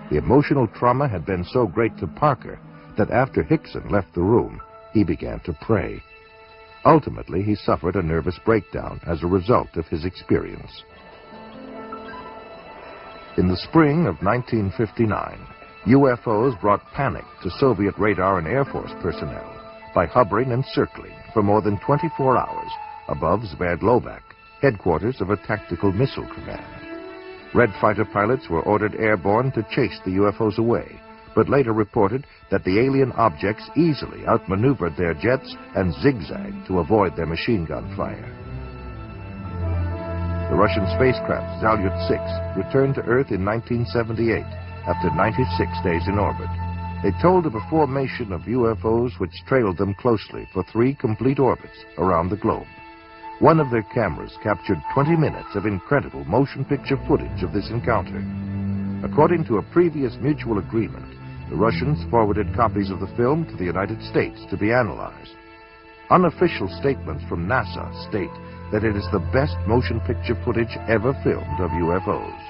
The emotional trauma had been so great to Parker that after Hickson left the room, he began to pray. Ultimately, he suffered a nervous breakdown as a result of his experience. In the spring of 1959, UFOs brought panic to Soviet radar and Air Force personnel by hovering and circling for more than 24 hours above Sverdlovsk, headquarters of a tactical missile command. Red fighter pilots were ordered airborne to chase the UFOs away, but later reported that the alien objects easily outmaneuvered their jets and zigzagged to avoid their machine gun fire. The Russian spacecraft Salyut-6 returned to Earth in 1978 after 96 days in orbit. They told of a formation of UFOs which trailed them closely for 3 complete orbits around the globe. One of their cameras captured 20 minutes of incredible motion picture footage of this encounter. According to a previous mutual agreement, the Russians forwarded copies of the film to the United States to be analyzed. Unofficial statements from NASA state that it is the best motion picture footage ever filmed of UFOs.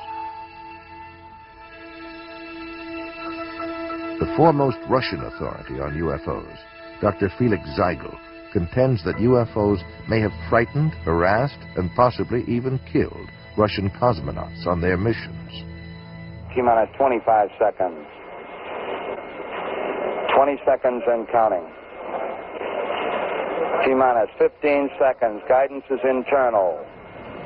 The foremost Russian authority on UFOs, Dr. Felix Zeigel, contends that UFOs may have frightened, harassed, and possibly even killed Russian cosmonauts on their missions. T-minus 25 seconds. 20 seconds and counting. T-minus 15 seconds. Guidance is internal.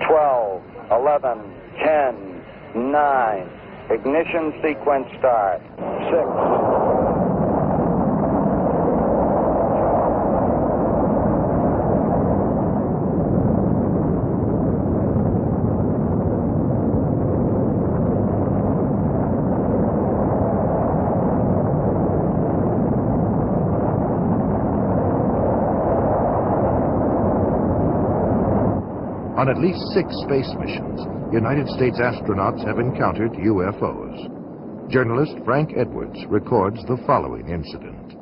12, 11, 10, 9. Ignition sequence start. 6. On at least 6 space missions, United States astronauts have encountered UFOs. Journalist Frank Edwards records the following incident.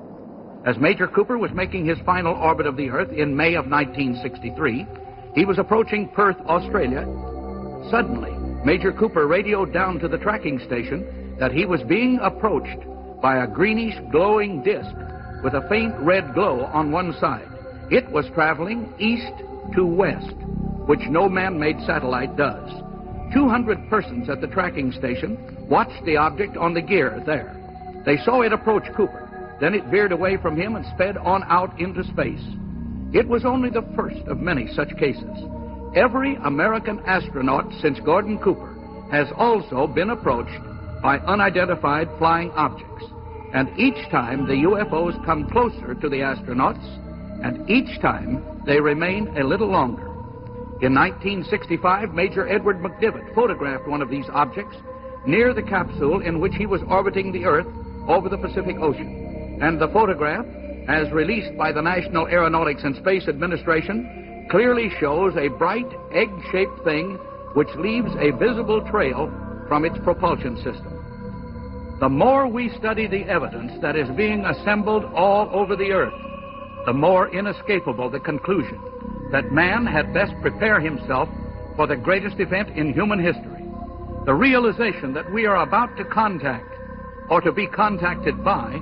As Major Cooper was making his final orbit of the Earth in May of 1963, he was approaching Perth, Australia. Suddenly, Major Cooper radioed down to the tracking station that he was being approached by a greenish glowing disk with a faint red glow on one side. It was traveling east to west, which no man-made satellite does. 200 persons at the tracking station watched the object on the gear there. They saw it approach Cooper. Then it veered away from him and sped on out into space. It was only the first of many such cases. Every American astronaut since Gordon Cooper has also been approached by unidentified flying objects. And each time the UFOs come closer to the astronauts, and each time they remain a little longer. In 1965, Major Edward McDivitt photographed one of these objects near the capsule in which he was orbiting the Earth over the Pacific Ocean. And the photograph, as released by the National Aeronautics and Space Administration, clearly shows a bright egg-shaped thing which leaves a visible trail from its propulsion system. The more we study the evidence that is being assembled all over the Earth, the more inescapable the conclusion that man had best prepare himself for the greatest event in human history. The realization that we are about to contact, or to be contacted by,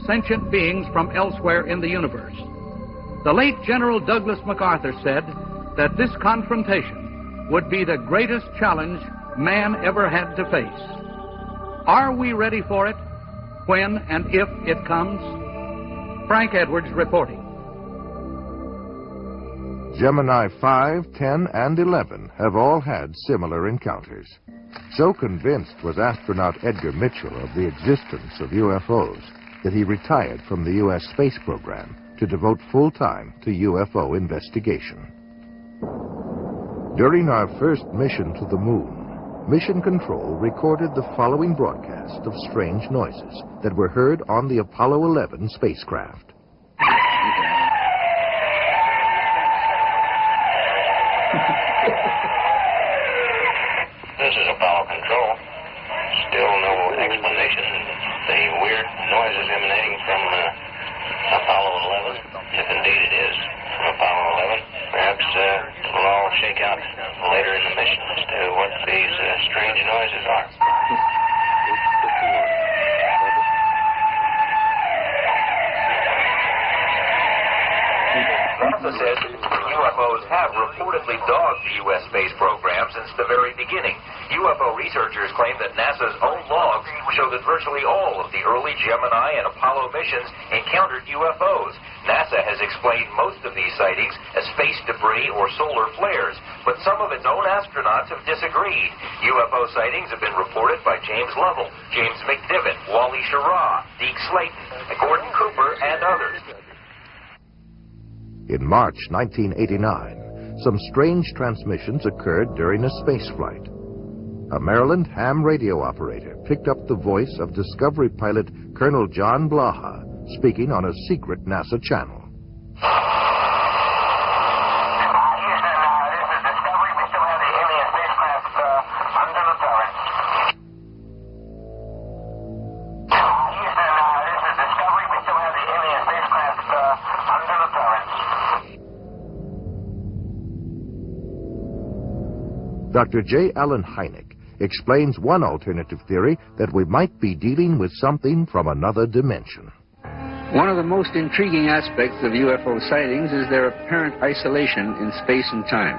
sentient beings from elsewhere in the universe. The late General Douglas MacArthur said that this confrontation would be the greatest challenge man ever had to face. Are we ready for it when and if it comes? Frank Edwards reporting. Gemini 5, 10, and 11 have all had similar encounters. So convinced was astronaut Edgar Mitchell of the existence of UFOs that he retired from the U.S. space program to devote full time to UFO investigation. During our first mission to the moon, Mission Control recorded the following broadcast of strange noises that were heard on the Apollo 11 spacecraft. This is Apollo Control. Still no explanation. The weird noises emanating from Apollo 11, if indeed it is from Apollo 11. Perhaps we'll all shake out later in the mission as to what these strange noises are. NASA says UFOs have reportedly dogged the U.S. space program since the very beginning. UFO researchers claim that NASA's own logs show that virtually all of the early Gemini and Apollo missions encountered UFOs. NASA has explained most of these sightings as space debris or solar flares, but some of its own astronauts have disagreed. UFO sightings have been reported by James Lovell, James McDivitt, Wally Schirra, Deke Slayton, Gordon Cooper, and others. In March 1989, some strange transmissions occurred during a space flight. A Maryland ham radio operator picked up the voice of Discovery pilot Colonel John Blaha speaking on a secret NASA channel. Dr. J. Allen Hynek explains one alternative theory that we might be dealing with something from another dimension. One of the most intriguing aspects of UFO sightings is their apparent isolation in space and time.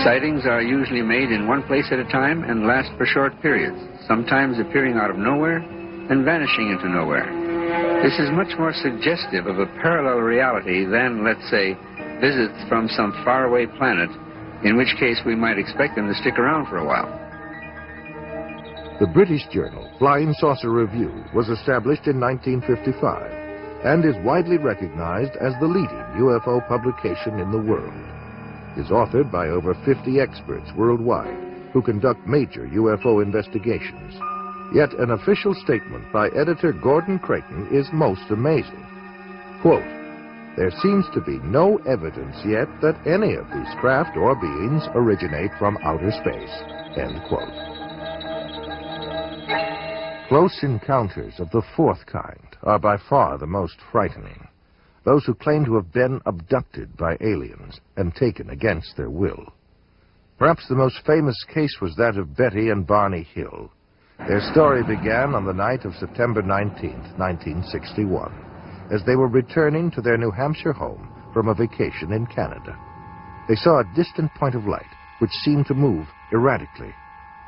Sightings are usually made in one place at a time and last for short periods, sometimes appearing out of nowhere and vanishing into nowhere. This is much more suggestive of a parallel reality than, let's say, visits from some faraway planet, in which case we might expect them to stick around for a while. The British journal Flying Saucer Review was established in 1955 and is widely recognized as the leading UFO publication in the world. It is authored by over 50 experts worldwide who conduct major UFO investigations. Yet an official statement by editor Gordon Creighton is most amazing. Quote, "There seems to be no evidence yet that any of these craft or beings originate from outer space." End quote. Close encounters of the fourth kind are by far the most frightening. Those who claim to have been abducted by aliens and taken against their will. Perhaps the most famous case was that of Betty and Barney Hill. Their story began on the night of September 19th, 1961, as they were returning to their New Hampshire home from a vacation in Canada. They saw a distant point of light which seemed to move erratically.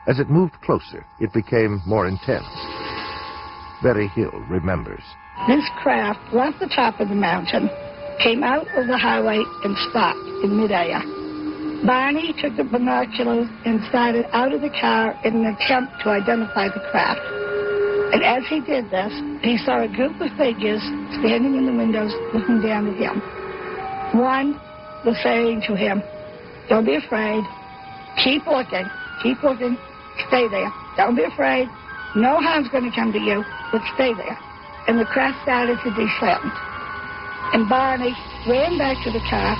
As it moved closer, it became more intense. Betty Hill remembers. This craft left the top of the mountain, came out of the highway, and stopped in midair. Barney took the binoculars and started out of the car in an attempt to identify the craft. And as he did this, he saw a group of figures standing in the windows looking down at him. One was saying to him, "Don't be afraid. Keep looking. Keep looking. Stay there. Don't be afraid. No harm's going to come to you, but stay there." And the craft started to descend. And Barney ran back to the car,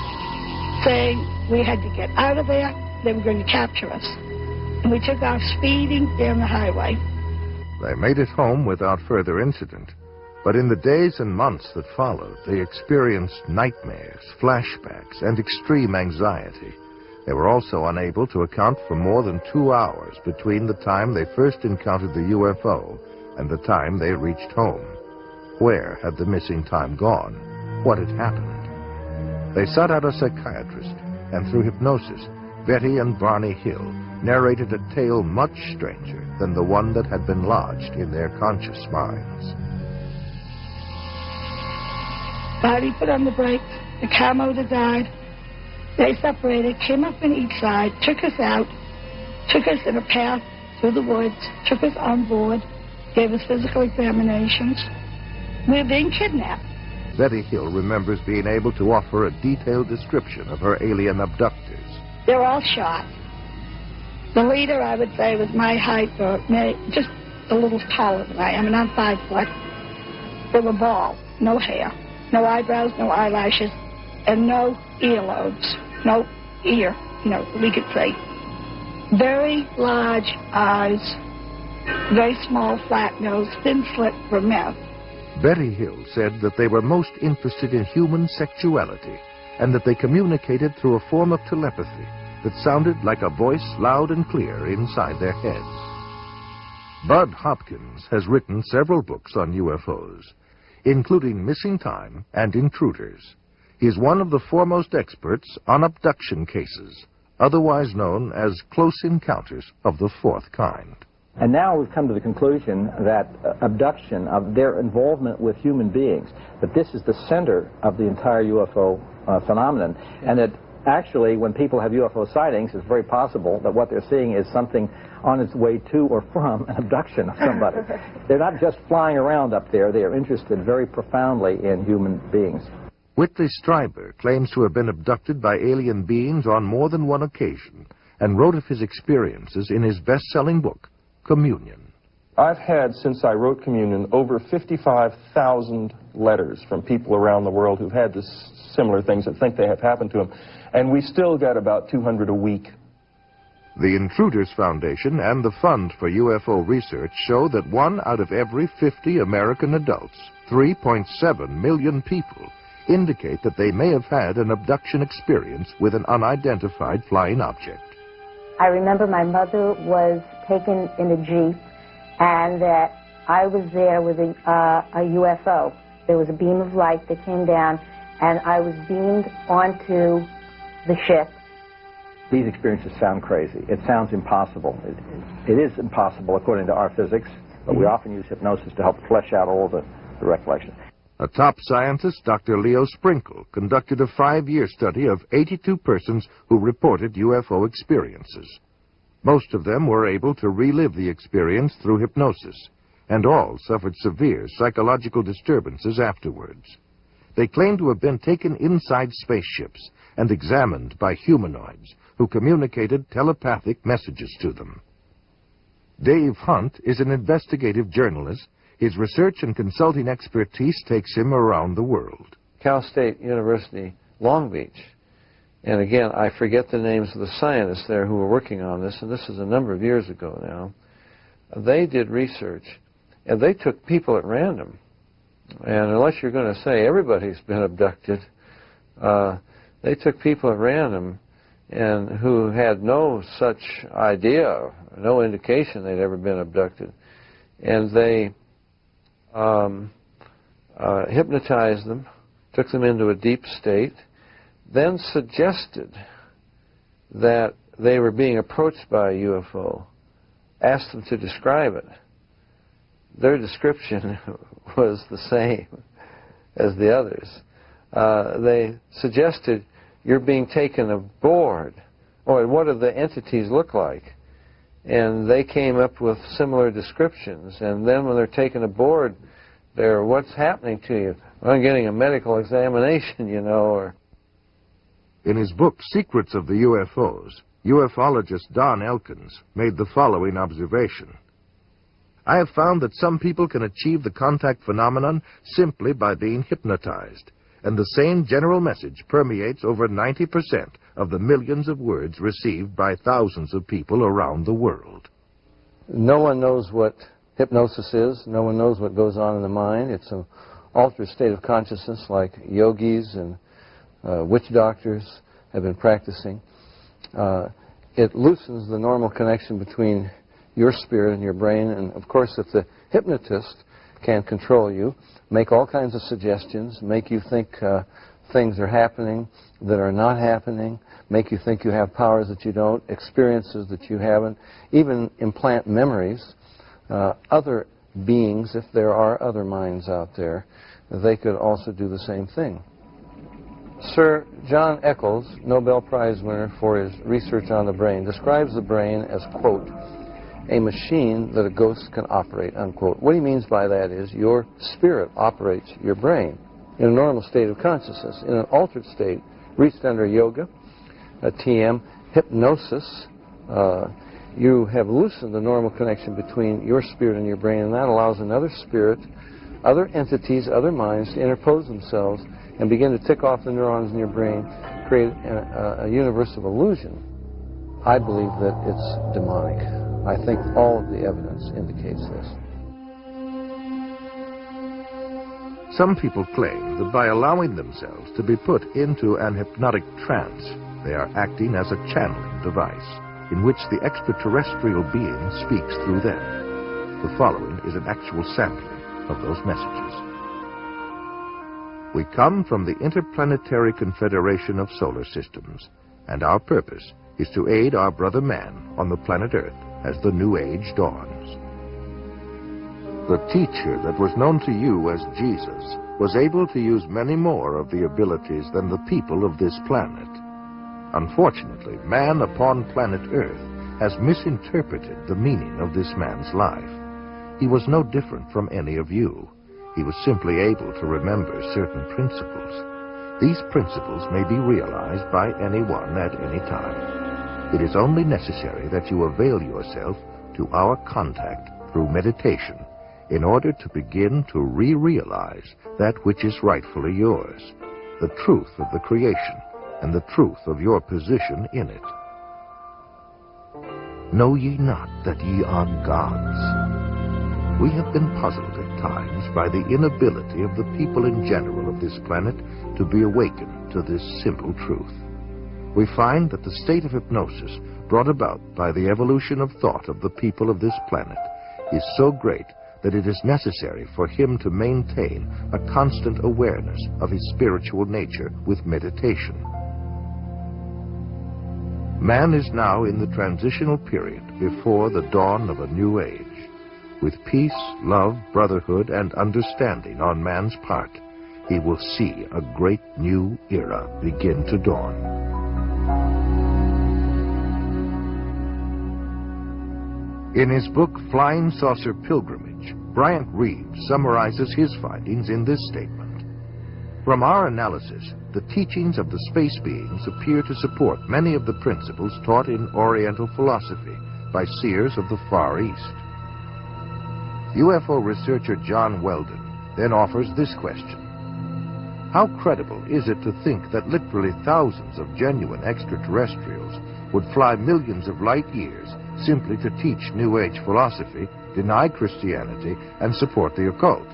saying we had to get out of there. They were going to capture us. And we took off speeding down the highway. They made it home without further incident. But in the days and months that followed, they experienced nightmares, flashbacks, and extreme anxiety. They were also unable to account for more than 2 hours between the time they first encountered the UFO and the time they reached home. Where had the missing time gone? What had happened? They sought out a psychiatrist, and through hypnosis, Betty and Barney Hill narrated a tale much stranger than the one that had been lodged in their conscious minds. Barney put on the brakes, the car motor died. They separated, came up on each side, took us out, took us in a path through the woods, took us on board, gave us physical examinations. We were being kidnapped. Betty Hill remembers being able to offer a detailed description of her alien abductors. They were all shot. The leader, I would say, was my height, or just a little taller than I am, and I'm 5 foot. They were bald, no hair, no eyebrows, no eyelashes, and no earlobes, no ear, we could say. Very large eyes, very small flat nose, thin slit for mouth. Betty Hill said that they were most interested in human sexuality and that they communicated through a form of telepathy that sounded like a voice loud and clear inside their heads. Bud Hopkins has written several books on UFOs, including Missing Time and Intruders. He is one of the foremost experts on abduction cases, otherwise known as close encounters of the fourth kind. And now we've come to the conclusion that abduction, of their involvement with human beings, that this is the center of the entire UFO phenomenon, and that actually when people have UFO sightings, it's very possible that what they're seeing is something on its way to or from an abduction of somebody. They're not just flying around up there, they are interested very profoundly in human beings. Whitley Strieber claims to have been abducted by alien beings on more than one occasion and wrote of his experiences in his best-selling book, Communion. I've had, since I wrote Communion, over 55,000 letters from people around the world who've had this similar things that think they have happened to them, and we still get about 200 a week. The Intruders Foundation and the Fund for UFO Research show that 1 out of every 50 American adults, 3.7 million people, indicate that they may have had an abduction experience with an unidentified flying object. I remember my mother was taken in a Jeep, and that I was there with a UFO. There was a beam of light that came down, and I was beamed onto the ship. These experiences sound crazy. It sounds impossible. It is impossible according to our physics, but we often use hypnosis to help flesh out all the recollection. A top scientist, Dr. Leo Sprinkle, conducted a 5-year study of 82 persons who reported UFO experiences. Most of them were able to relive the experience through hypnosis, and all suffered severe psychological disturbances afterwards. They claimed to have been taken inside spaceships and examined by humanoids who communicated telepathic messages to them. Dave Hunt is an investigative journalist. His research and consulting expertise takes him around the world. Cal State University, Long Beach. And again, I forget the names of the scientists there who were working on this, and this is a number of years ago now. They did research, and they took people at random. And unless you're going to say everybody's been abducted, they took people at random and who had no such idea, no indication they'd ever been abducted. And they hypnotized them, took them into a deep state, then suggested that they were being approached by a UFO, asked them to describe it. Their description was the same as the others. They suggested, you're being taken aboard, or what do the entities look like? And they came up with similar descriptions. And then when they're taken aboard, they're, what's happening to you? Well, I'm getting a medical examination, you know, or... In his book, Secrets of the UFOs, ufologist Don Elkins made the following observation. I have found that some people can achieve the contact phenomenon simply by being hypnotized, and the same general message permeates over 90% of the millions of words received by thousands of people around the world. No one knows what hypnosis is. No one knows what goes on in the mind. It's an altered state of consciousness like yogis and witch doctors have been practicing. It loosens the normal connection between your spirit and your brain, and of course if the hypnotist can control you, make all kinds of suggestions, make you think things are happening that are not happening, make you think you have powers that you don't, experiences that you haven't, even implant memories. Other beings, if there are other minds out there, they could also do the same thing. Sir John Eccles, Nobel Prize winner for his research on the brain, describes the brain as, quote, a machine that a ghost can operate, unquote. What he means by that is your spirit operates your brain in a normal state of consciousness. In an altered state, reached under yoga, TM, hypnosis, you have loosened the normal connection between your spirit and your brain, and that allows another spirit, other entities, other minds to interpose themselves and begin to tick off the neurons in your brain, create a universe of illusion. I believe that it's demonic. I think all of the evidence indicates this. Some people claim that by allowing themselves to be put into an hypnotic trance, they are acting as a channeling device in which the extraterrestrial being speaks through them. The following is an actual sampling of those messages. We come from the Interplanetary Confederation of Solar Systems, and our purpose is to aid our brother man on the planet Earth as the new age dawns. The teacher that was known to you as Jesus was able to use many more of the abilities than the people of this planet. Unfortunately, man upon planet Earth has misinterpreted the meaning of this man's life. He was no different from any of you. He was simply able to remember certain principles. These principles may be realized by anyone at any time. It is only necessary that you avail yourself to our contact through meditation in order to begin to re-realize that which is rightfully yours, the truth of the creation and the truth of your position in it. Know ye not that ye are gods? We have been puzzled at times by the inability of the people in general of this planet to be awakened to this simple truth. We find that the state of hypnosis brought about by the evolution of thought of the people of this planet is so great that it is necessary for him to maintain a constant awareness of his spiritual nature with meditation. Man is now in the transitional period before the dawn of a new age. With peace, love, brotherhood, and understanding on man's part, he will see a great new era begin to dawn. In his book, Flying Saucer Pilgrimage, Bryant Reeves summarizes his findings in this statement. From our analysis, the teachings of the space beings appear to support many of the principles taught in Oriental philosophy by seers of the Far East. UFO researcher John Weldon then offers this question. How credible is it to think that literally thousands of genuine extraterrestrials would fly millions of light years simply to teach New Age philosophy, deny Christianity, and support the occult?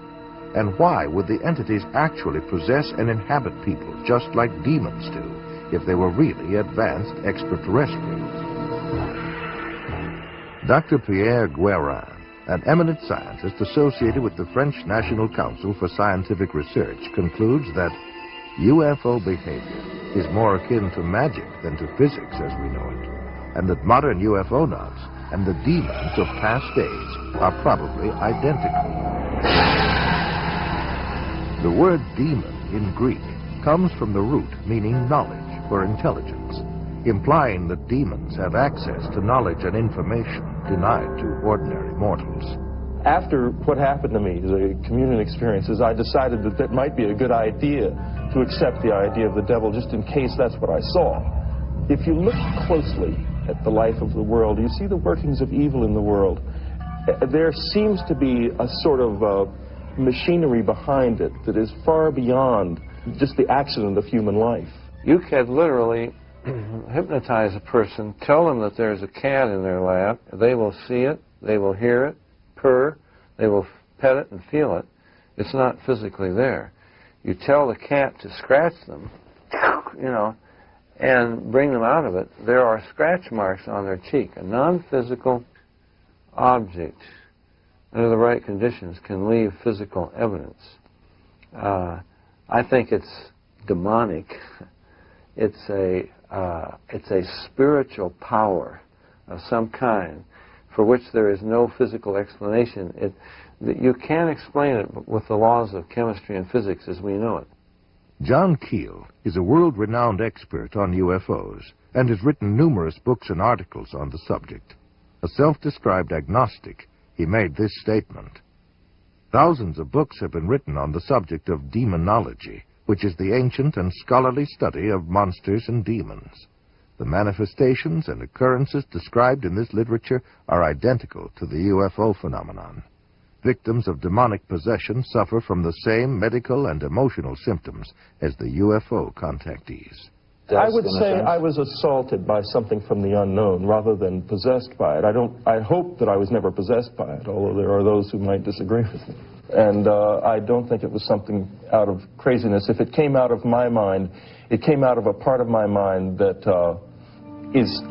And why would the entities actually possess and inhabit people just like demons do if they were really advanced extraterrestrials? Dr. Pierre Guérin, an eminent scientist associated with the French National Council for Scientific Research, concludes that UFO behavior is more akin to magic than to physics as we know it, and that modern UFOnauts and the demons of past days are probably identical. The word demon in Greek comes from the root meaning knowledge or intelligence, implying that demons have access to knowledge and information denied to ordinary mortals. After what happened to me, the communion experiences, I decided that that might be a good idea to accept the idea of the devil just in case that's what I saw. If you look closely at the life of the world, you see the workings of evil in the world. There seems to be a sort of machinery behind it that is far beyond just the accident of human life. You can literally hypnotize a person, tell them that there's a cat in their lap, they will see it, they will hear it, purr, they will pet it and feel it. It's not physically there. You tell the cat to scratch them, you know, and bring them out of it. There are scratch marks on their cheek. A non-physical object, under the right conditions, can leave physical evidence. I think it's demonic. It's a spiritual power of some kind for which there is no physical explanation. You can't explain it with the laws of chemistry and physics as we know it. John Keel is a world-renowned expert on UFOs and has written numerous books and articles on the subject. A self-described agnostic, he made this statement. Thousands of books have been written on the subject of demonology, which is the ancient and scholarly study of monsters and demons. The manifestations and occurrences described in this literature are identical to the UFO phenomenon. Victims of demonic possession suffer from the same medical and emotional symptoms as the UFO contactees. I would say I was assaulted by something from the unknown rather than possessed by it. I hope that I was never possessed by it, although there are those who might disagree with me. And I don't think it was something out of craziness. If it came out of my mind, it came out of a part of my mind that is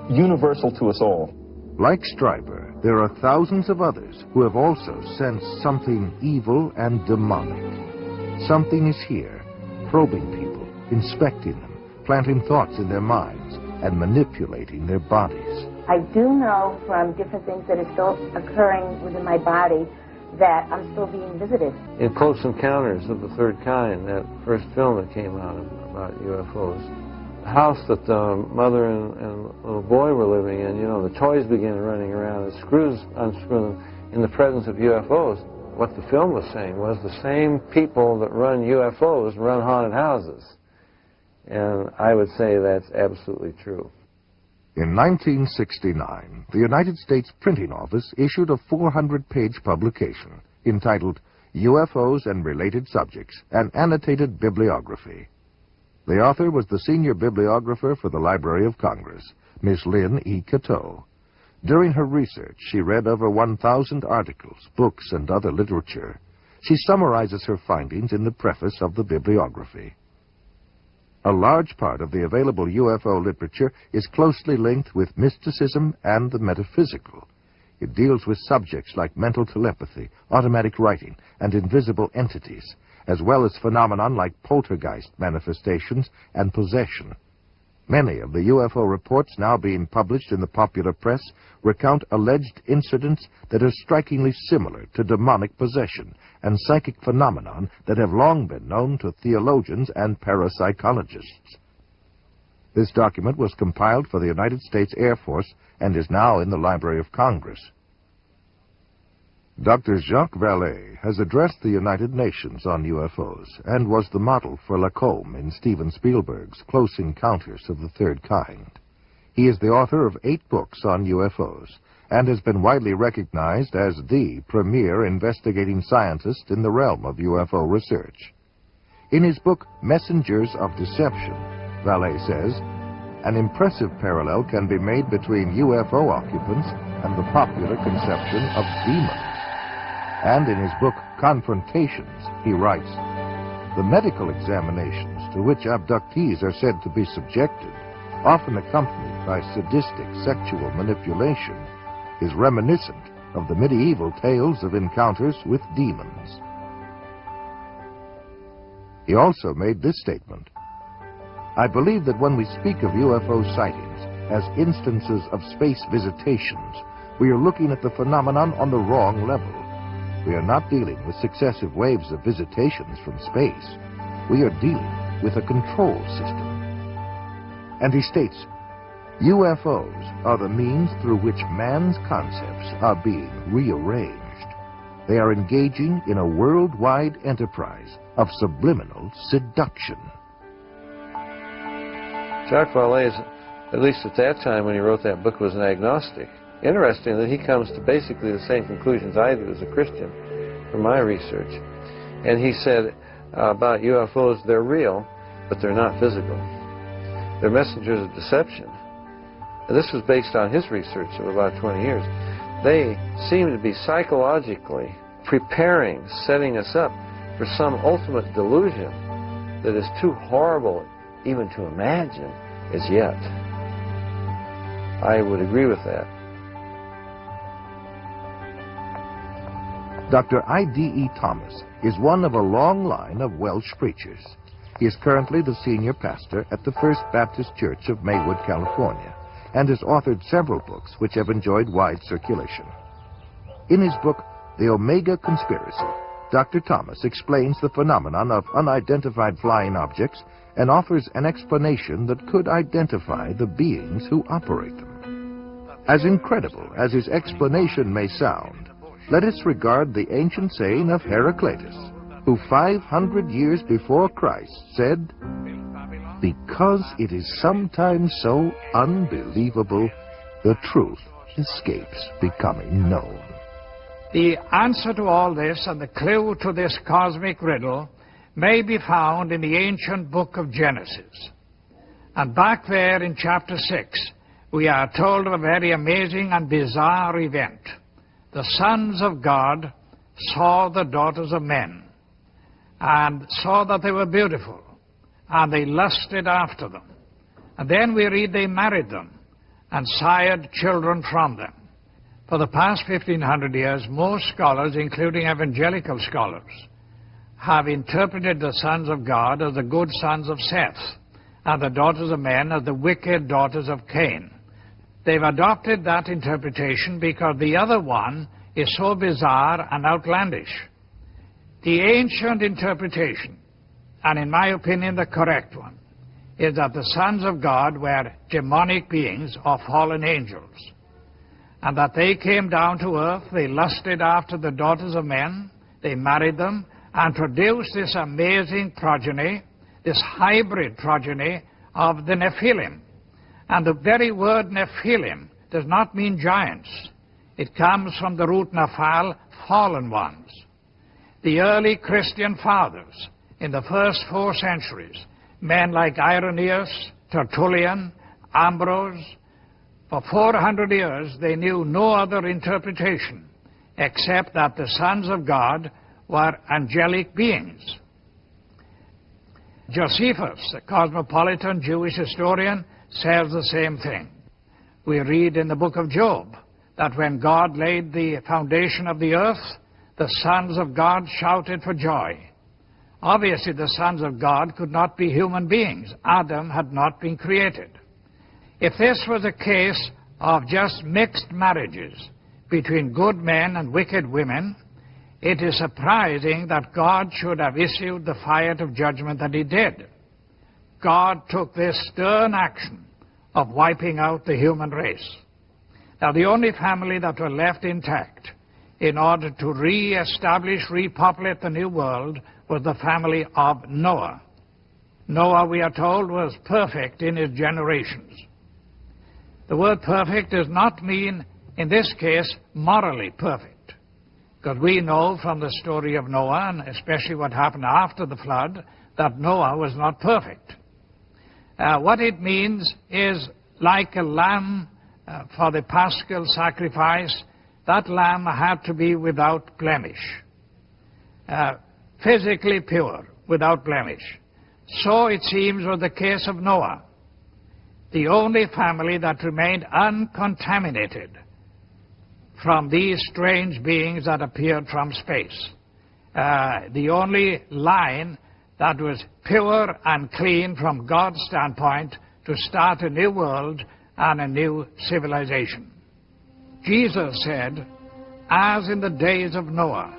universal to us all. Like Stryper, there are thousands of others who have also sensed something evil and demonic. Something is here, probing people, inspecting them, planting thoughts in their minds, and manipulating their bodies. I do know from different things that are still occurring within my body that I'm still being visited. In Close Encounters of the Third Kind, that first film that came out about UFOs, the house that the mother and little boy were living in, you know, the toys began running around, the screws unscrew them in the presence of UFOs. What the film was saying was the same people that run UFOs run haunted houses. And I would say that's absolutely true. In 1969, the United States Printing Office issued a 400-page publication entitled UFOs and Related Subjects, an Annotated Bibliography. The author was the senior bibliographer for the Library of Congress, Miss Lynn E. Cateau. During her research, she read over 1,000 articles, books, and other literature. She summarizes her findings in the preface of the bibliography. A large part of the available UFO literature is closely linked with mysticism and the metaphysical. It deals with subjects like mental telepathy, automatic writing, and invisible entities, as well as phenomena like poltergeist manifestations and possession. Many of the UFO reports now being published in the popular press recount alleged incidents that are strikingly similar to demonic possession and psychic phenomenon that have long been known to theologians and parapsychologists. This document was compiled for the United States Air Force and is now in the Library of Congress. Dr. Jacques Vallée has addressed the United Nations on UFOs and was the model for Lacombe in Steven Spielberg's Close Encounters of the Third Kind. He is the author of 8 books on UFOs and has been widely recognized as the premier investigating scientist in the realm of UFO research. In his book, Messengers of Deception, Vallée says, an impressive parallel can be made between UFO occupants and the popular conception of demons. And in his book, Confrontations, he writes, the medical examinations to which abductees are said to be subjected, often accompanied by sadistic sexual manipulation, is reminiscent of the medieval tales of encounters with demons. He also made this statement, I believe that when we speak of UFO sightings as instances of space visitations, we are looking at the phenomenon on the wrong level. We are not dealing with successive waves of visitations from space. We are dealing with a control system. And he states, UFOs are the means through which man's concepts are being rearranged. They are engaging in a worldwide enterprise of subliminal seduction. Jacques Vallée, at least at that time when he wrote that book, was an agnostic. Interesting that he comes to basically the same conclusions I do as a Christian from my research. And he said about UFOs, they're real, but they're not physical. They're messengers of deception. And this was based on his research of about 20 years. They seem to be psychologically preparing, setting us up for some ultimate delusion that is too horrible even to imagine as yet. I would agree with that. Dr. I.D.E. Thomas is one of a long line of Welsh preachers. He is currently the senior pastor at the First Baptist Church of Maywood, California, and has authored several books which have enjoyed wide circulation. In his book, The Omega Conspiracy, Dr. Thomas explains the phenomenon of unidentified flying objects and offers an explanation that could identify the beings who operate them. As incredible as his explanation may sound, let us regard the ancient saying of Heraclitus, who 500 years before Christ said, because it is sometimes so unbelievable, the truth escapes becoming known. The answer to all this and the clue to this cosmic riddle may be found in the ancient book of Genesis. And back there in chapter 6, we are told of a very amazing and bizarre event. The sons of God saw the daughters of men and saw that they were beautiful, and they lusted after them. And then we read they married them and sired children from them. For the past 1,500 years, most scholars, including evangelical scholars, have interpreted the sons of God as the good sons of Seth, and the daughters of men as the wicked daughters of Cain. They've adopted that interpretation because the other one is so bizarre and outlandish. The ancient interpretation, and in my opinion the correct one, is that the sons of God were demonic beings or fallen angels, and that they came down to earth, they lusted after the daughters of men, they married them, and produced this amazing progeny, this hybrid progeny of the Nephilim. And the very word Nephilim does not mean giants. It comes from the root Nephal, fallen ones. The early Christian fathers in the first 4 centuries, men like Irenaeus, Tertullian, Ambrose, for 400 years they knew no other interpretation except that the sons of God were angelic beings. Josephus, the cosmopolitan Jewish historian, says the same thing. We read in the book of Job that when God laid the foundation of the earth, the sons of God shouted for joy. Obviously, the sons of God could not be human beings. Adam had not been created. If this was a case of just mixed marriages between good men and wicked women, it is surprising that God should have issued the fire of judgment that he did. God took this stern action of wiping out the human race. Now, the only family that were left intact in order to re-establish, repopulate the new world was the family of Noah. Noah, we are told, was perfect in his generations. The word perfect does not mean, in this case, morally perfect, because we know from the story of Noah, and especially what happened after the flood, that Noah was not perfect. What it means is like a lamb for the paschal sacrifice, that lamb had to be without blemish, physically pure, without blemish. So it seems was the case of Noah, the only family that remained uncontaminated from these strange beings that appeared from space. The only line that was pure and clean from God's standpoint to start a new world and a new civilization. Jesus said, as in the days of Noah,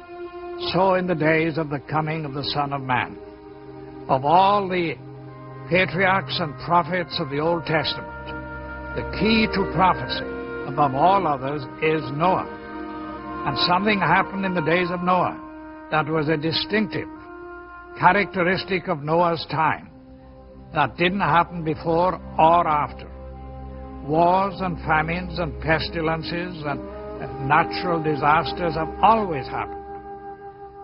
so in the days of the coming of the Son of Man. Of all the patriarchs and prophets of the Old Testament, the key to prophecy above all others is Noah. And something happened in the days of Noah that was a distinctive characteristic of Noah's time that didn't happen before or after. Wars and famines and pestilences and natural disasters have always happened.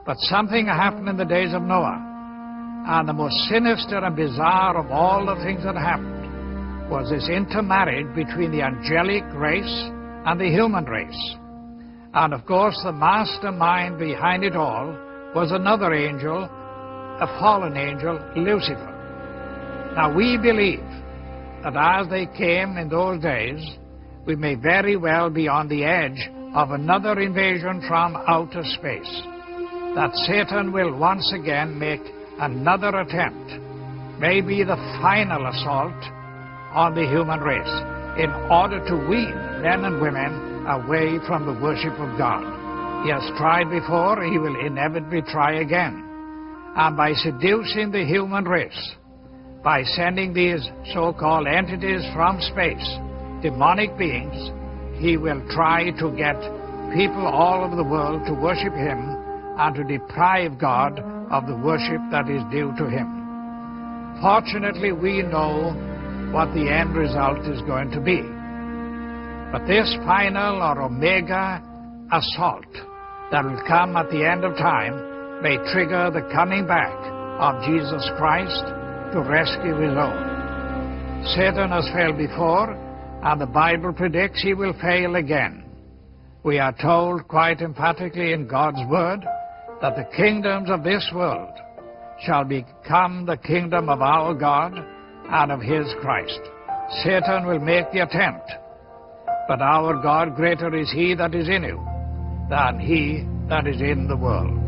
But something happened in the days of Noah, and the most sinister and bizarre of all the things that happened was this intermarriage between the angelic race and the human race. And of course, the mastermind behind it all was another angel, a fallen angel, Lucifer. Now, we believe that as they came in those days, we may very well be on the edge of another invasion from outer space, that Satan will once again make another attempt, maybe the final assault on the human race, in order to wean men and women away from the worship of God. He has tried before, he will inevitably try again. And by seducing the human race, by sending these so-called entities from space, demonic beings, he will try to get people all over the world to worship him and to deprive God of the worship that is due to him. Fortunately, we know what the end result is going to be. But this final or omega assault that will come at the end of time may trigger the coming back of Jesus Christ to rescue his own. Satan has failed before, and the Bible predicts he will fail again. We are told quite emphatically in God's Word that the kingdoms of this world shall become the kingdom of our God and of his Christ. Satan will make the attempt, but our God, greater is he that is in you than he that is in the world.